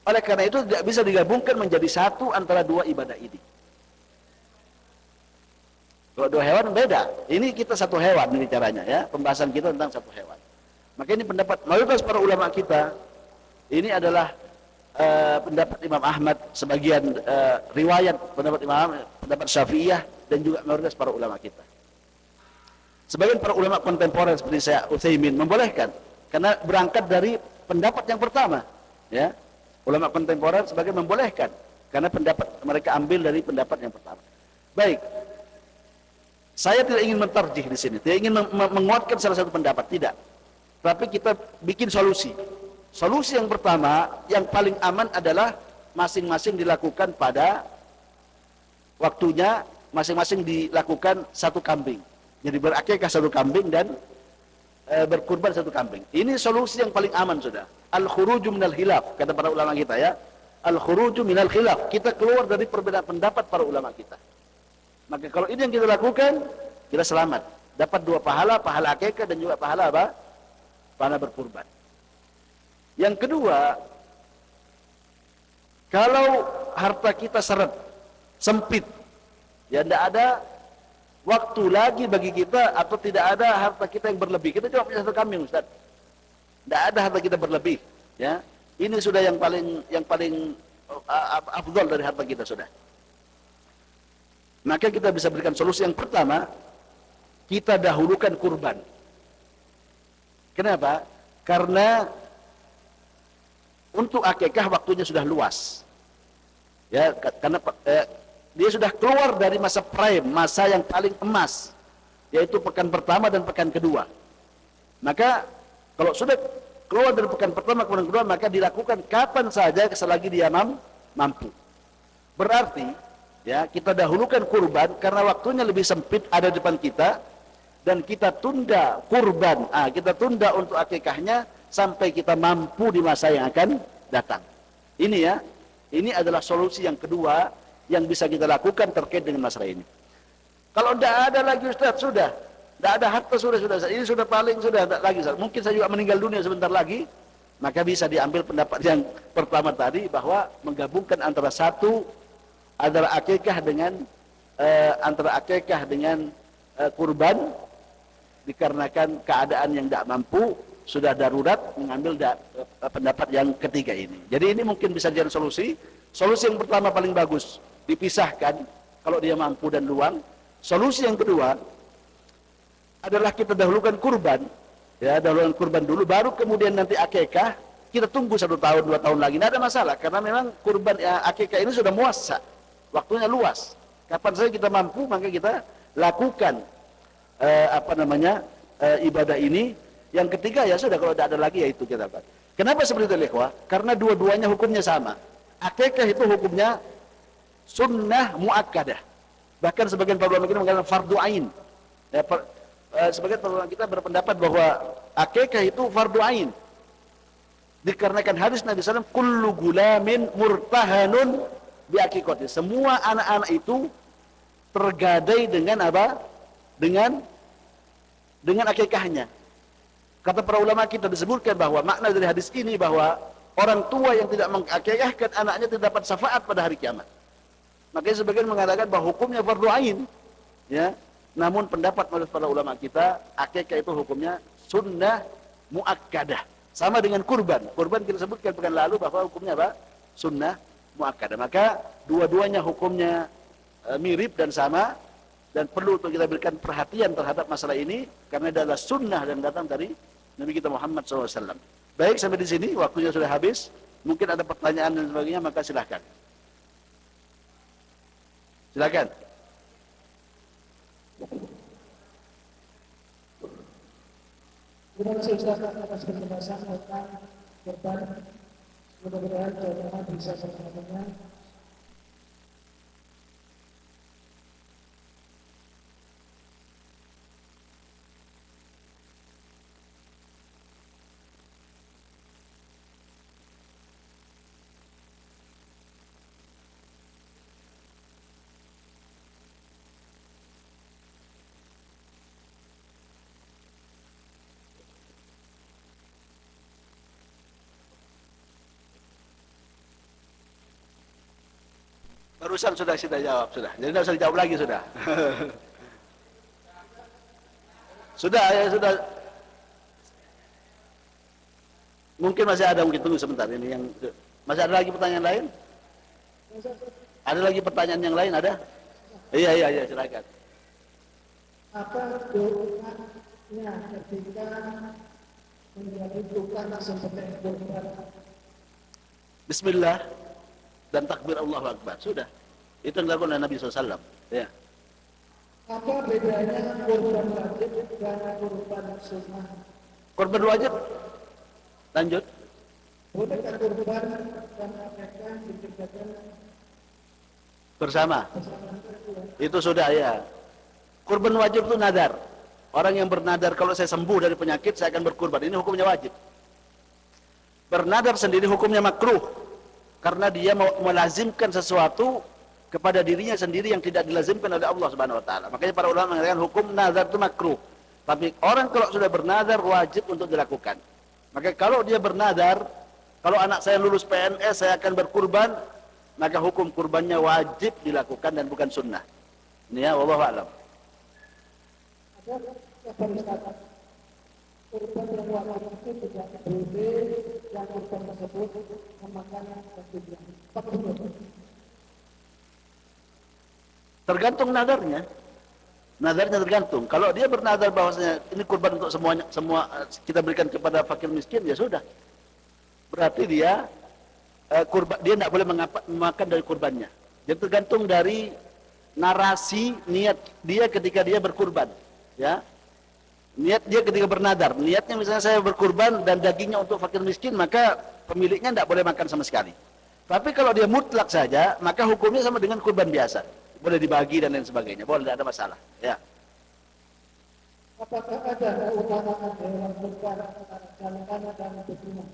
Oleh karena itu tidak bisa digabungkan menjadi satu antara 2 ibadah ini. Kalau 2 hewan beda. Ini kita satu hewan ini caranya ya. Pembahasan kita tentang satu hewan. Maka ini pendapat mayoritas para ulama kita. Ini adalah pendapat Imam Ahmad, sebagian riwayat pendapat Imam Ahmad, pendapat Syafi'iyah, dan juga mayoritas para ulama kita. Sebagian para ulama kontemporer seperti saya Utsaimin membolehkan karena berangkat dari pendapat yang pertama, ya. Ulama kontemporer sebagian membolehkan karena pendapat mereka ambil dari pendapat yang pertama. Baik. Saya tidak ingin mentarjih di sini, tidak ingin menguatkan salah satu pendapat, tidak. Tapi kita bikin solusi. Solusi yang pertama, yang paling aman adalah masing-masing dilakukan pada waktunya, masing-masing dilakukan 1 kambing. Jadi berakikah 1 kambing dan berkurban 1 kambing. Ini solusi yang paling aman sudah. Al-khuruju minal khilaf, kata para ulama kita ya. Al-khuruju minal khilaf. Kita keluar dari perbedaan pendapat para ulama kita. Maka kalau ini yang kita lakukan, kita selamat. Dapat dua pahala, pahala akikah dan juga pahala apa? Pahala berkurban. Yang kedua, kalau harta kita seret, sempit, ya tidak ada waktu lagi bagi kita, atau tidak ada harta kita yang berlebih. Kita cuma punya satu kambing, Ustaz. Tidak ada harta kita berlebih. Ya, ini sudah yang paling afdal dari harta kita sudah. Maka kita bisa berikan solusi yang pertama, kita dahulukan kurban. Kenapa? Karena untuk akikah waktunya sudah luas. Ya, karena dia sudah keluar dari masa prime, masa yang paling emas, yaitu pekan pertama dan pekan kedua. Maka kalau sudah keluar dari pekan pertama kemudian kedua, maka dilakukan kapan saja selagi dia mampu. Berarti ya, kita dahulukan kurban karena waktunya lebih sempit ada di depan kita, dan kita tunda kurban, kita tunda untuk akikahnya sampai kita mampu di masa yang akan datang. Ini ya, ini adalah solusi yang kedua yang bisa kita lakukan terkait dengan masalah ini. Kalau tidak ada lagi Ustaz, sudah tidak ada harta, sudah ini sudah paling sudah tidak lagi Ustaz. Mungkin saya juga meninggal dunia sebentar lagi, maka bisa diambil pendapat yang pertama tadi, bahwa menggabungkan antara akikah dengan kurban, dikarenakan keadaan yang tidak mampu, sudah darurat, mengambil pendapat yang ketiga ini. Jadi ini mungkin bisa jadi solusi. Solusi yang pertama paling bagus, dipisahkan kalau dia mampu dan luang. Solusi yang kedua adalah kita dahulukan kurban, ya, dahulukan kurban dulu, baru kemudian nanti akikah. Kita tunggu 1 tahun 2 tahun lagi, tidak ada masalah, karena memang kurban akikah ini sudah muasa, waktunya luas. Kapan saja kita mampu, maka kita lakukan ibadah ini. Yang ketiga ya sudah, kalau tidak ada lagi ya itu kita lakukan. Kenapa seperti itu, ikhwah? Karena dua-duanya hukumnya sama. Akikah itu hukumnya sunnah muakkadah. Bahkan sebagian para ulama kita mengatakan fardu ain. Ya, sebagian para ulama kita berpendapat bahwa akikah itu fardu ain. Dikarenakan hadis Nabi SAW, kullu gulamin murtahanun bi akikoti. Semua anak-anak itu tergadai dengan apa? Dengan akikahnya. Kata para ulama kita disebutkan bahwa makna dari hadis ini bahwa orang tua yang tidak mengakikahkan anaknya tidak dapat syafaat pada hari kiamat. Makanya sebagian mengatakan bahwa hukumnya fardu ain, ya. Namun pendapat oleh para ulama kita, akikah itu hukumnya sunnah muakkadah. Sama dengan kurban. Kurban kita sebutkan pekan lalu bahwa hukumnya apa? Sunnah muakkadah. Maka dua-duanya hukumnya mirip dan sama, dan perlu untuk kita berikan perhatian terhadap masalah ini, karena adalah sunnah dan datang dari Nabi kita Muhammad SAW. Baik, sampai di sini waktunya sudah habis. Mungkin ada pertanyaan dan sebagainya, maka silahkan. Silakan. Terima kasih Ustaz atas penjelasan tentang korban. Mudah-mudahan jamaah bisa bertanya. Barusan sudah kita jawab, sudah. Jadi tidak usah dijawab lagi, sudah. Sudah, ya sudah. Mungkin masih ada, mungkin tunggu sebentar. Ini yang masih ada lagi pertanyaan lain? Ada lagi pertanyaan yang lain, ada? Iya, silakan. Apa doanya ketika menjadi tukang seperti korban? Bismillah dan takbir Allahu Akbar. Sudah. Itu yang dilakukan oleh Nabi SAW. Ya. Apa bedanya korban wajib dan korban sunnah? Korban wajib. Lanjut. Bolehkah korban dan akikah dikerjakan Bersama. Itu sudah, ya. Korban wajib itu nadar. Orang yang bernadar, kalau saya sembuh dari penyakit, saya akan berkorban. Ini hukumnya wajib. Bernadar sendiri hukumnya makruh. Karena dia mau melazimkan sesuatu kepada dirinya sendiri yang tidak dilazimkan oleh Allah Subhanahu wa taala. Makanya para ulama mengatakan hukum nazar itu makruh. Tapi orang kalau sudah bernazar wajib untuk dilakukan. Maka kalau dia bernazar, kalau anak saya lulus PNS saya akan berkurban, maka hukum kurbannya wajib dilakukan dan bukan sunnah. Ini ya, wallahu a'lam. Ada kabar Ustaz, kurban yang wajib itu tidak boleh yang kurban tersebut memakan dagingnya. Tergantung nadarnya. Nadarnya tergantung. Kalau dia bernadar bahwasanya ini kurban untuk semuanya, semua kita berikan kepada fakir miskin, ya sudah. Berarti dia dia tidak boleh memakan dari kurbannya. Jadi tergantung dari narasi niat dia ketika dia berkurban, ya. Niat dia ketika bernadar, niatnya misalnya saya berkurban dan dagingnya untuk fakir miskin, maka pemiliknya tidak boleh makan sama sekali. Tapi kalau dia mutlak saja, maka hukumnya sama dengan kurban biasa, boleh dibagi dan lain sebagainya, boleh, tidak ada masalah, ya. Apakah ada keutamaan hewan kurban antara jantan dan betina?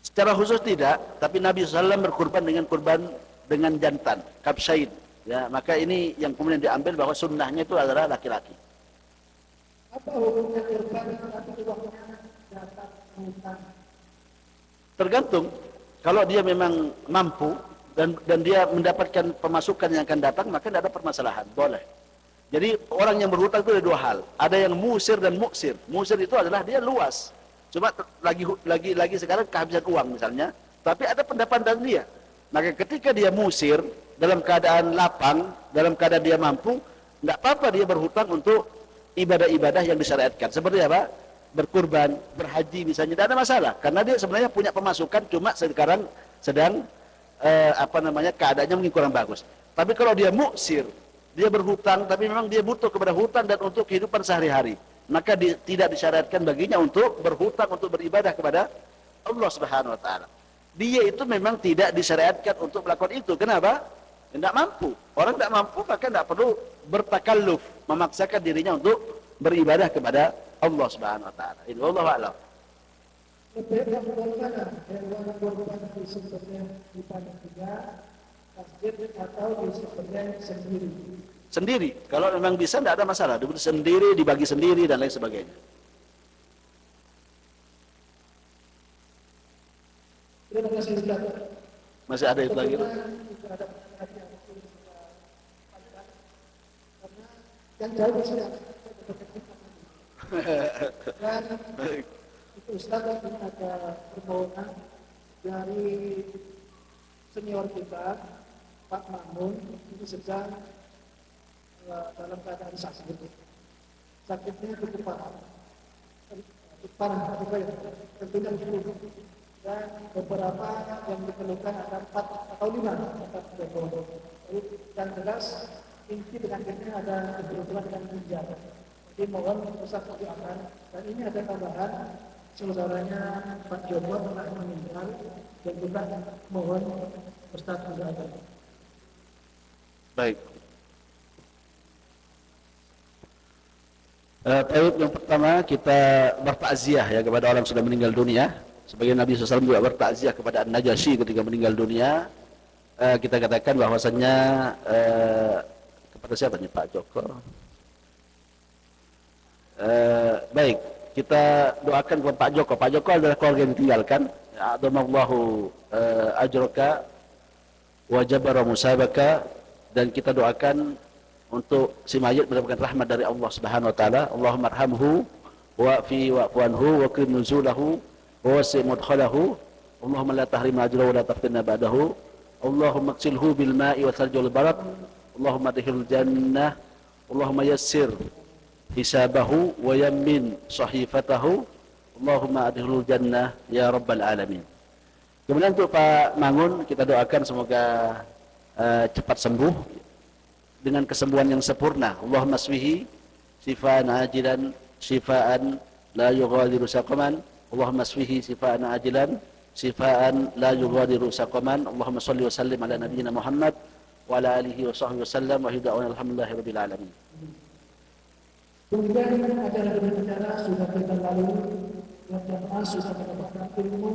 Secara khusus tidak, tapi Nabi SAW berkurban dengan kurban dengan jantan, kabsyain, ya. Maka ini yang kemudian diambil bahwa sunnahnya itu adalah laki-laki. Apa hukumnya kurban tapi uangnya dapat hutang? Tergantung. Kalau dia memang mampu dan dia mendapatkan pemasukan yang akan datang, maka tidak ada permasalahan, boleh. Jadi orang yang berhutang itu ada dua hal. Ada yang musir dan muksir. Musir itu adalah dia luas. Cuma lagi sekarang kehabisan uang misalnya, tapi ada pendapatan dia. Maka ketika dia musir dalam keadaan lapang, dalam keadaan dia mampu, tidak apa-apa dia berhutang untuk ibadah-ibadah yang disyariatkan. Seperti apa? Berkurban, berhaji misalnya, tidak ada masalah. Karena dia sebenarnya punya pemasukan, cuma sekarang sedang keadaannya mungkin kurang bagus. Tapi kalau dia muksir, dia berhutang, tapi memang dia butuh kepada hutang dan untuk kehidupan sehari-hari, maka tidak disyariatkan baginya untuk berhutang untuk beribadah kepada Allah Subhanahu wa taala. Dia itu memang tidak disyariatkan untuk melakukan itu. Kenapa? Tidak mampu. Orang tidak mampu maka tidak perlu bertakalluf, memaksakan dirinya untuk beribadah kepada Allah Subhanahu wa taala. Ini wallahu a'lam. Lebih bagaimana hewan kurban disembelih di panitia, masjid atau disembelih sendiri? Sendiri. Kalau memang bisa tidak ada masalah. Diberi sendiri, dibagi sendiri dan lain sebagainya. Terima kasih Ustaz. Masih ada itu lagi? Yang jauh di sini. Dan itu Ustaz ini ada permohonan dari senior kita Pak Mamun, ini sedang dalam keadaan sakit. Sakitnya cukup parah. Tentunya flu. Dan beberapa yang dikeluhkan ada 4 atau 5 yang jelas inti penyakitnya ada keberuntungan dengan ginjal. Jadi mohon Ustaz doakan. Dan ini ada tambahan saudaranya Pak Joko telah meninggal dan juga mohon Ustaz doakan. Baik. Yang pertama kita bertakziah ya kepada orang yang sudah meninggal dunia. Sebagai Nabi SAW juga bertakziah kepada An-Najasyi ketika meninggal dunia. Kita katakan bahwasannya kepada siapa nih Pak Joko? Baik, kita doakan kepada Pak Joko. Pak Joko adalah keluarga yang ditinggalkan. A'adhamallahu ajraka wa jabara musabaka, dan kita doakan untuk si mayit mendapatkan rahmat dari Allah Subhanahu wa taala. Allahumma arhamhu wa'fi wa'fu anhu wa qim nuzulahu wa wasi' mudkhalahu. Allahumma la tahrimna ajrahu wa la taftinna ba'dahu. Allahumma ighsilhu bil ma'i wa thalji wal barad. Allahumma adkhilhu jannah. Allahumma yassir hisabahu wa yammin sahifatahu. Allahumma adkhilhu jannah ya rabbal alamin. Kemudian untuk Pak Mangun kita doakan semoga cepat sembuh dengan kesembuhan yang sempurna. Allahumma aswihi shifaan ajilan shifaan la yughadiru saqaman. Allahumma aswihi shifaan ajilan shifaan la yughadiru saqaman. Allahumma shalli wa sallim ala nabiyyina Muhammad wa ala alihi wa sahbihi wasallam wa hidayana alhamdulillahi rabbil alamin. Kemudian acara berbicara sudah kita lalu, dan jamaah sudah mendapatkan ilmu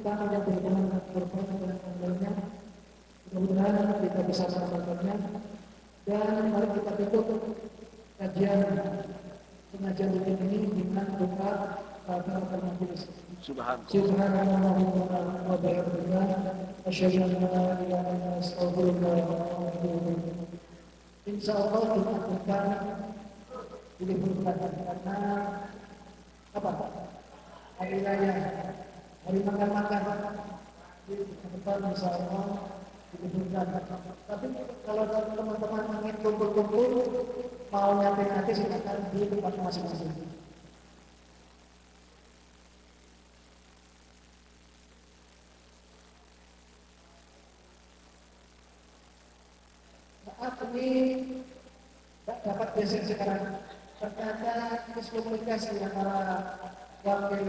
tentang yang berhubungan dengan korban dan lainnya. Mudah-mudahan kita bisa melakukannya dan mari kita tutup kajian pengajian rutin ini dengan doa pada majelis. Subhanallah wa bihamdihi asyhadu an la ilaha illa anta astaghfiruka wa atubu ilaik. Insyaallah kita akan diliburkan karena apa? Hari raya, hari makan-makan. Di depan insyaallah diliburkan. Tapi kalau teman-teman ingin kumpul-kumpul, mau nyate-nyate silakan di tempat masing-masing. Saat ini tidak dapat geser sekarang. Ternyata miskomunikasi antara wakil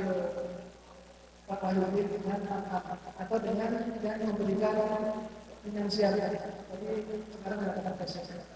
Pak Wahyudi dengan atau dengan yang memberikan finansial. Jadi sekarang tidak dapat geser.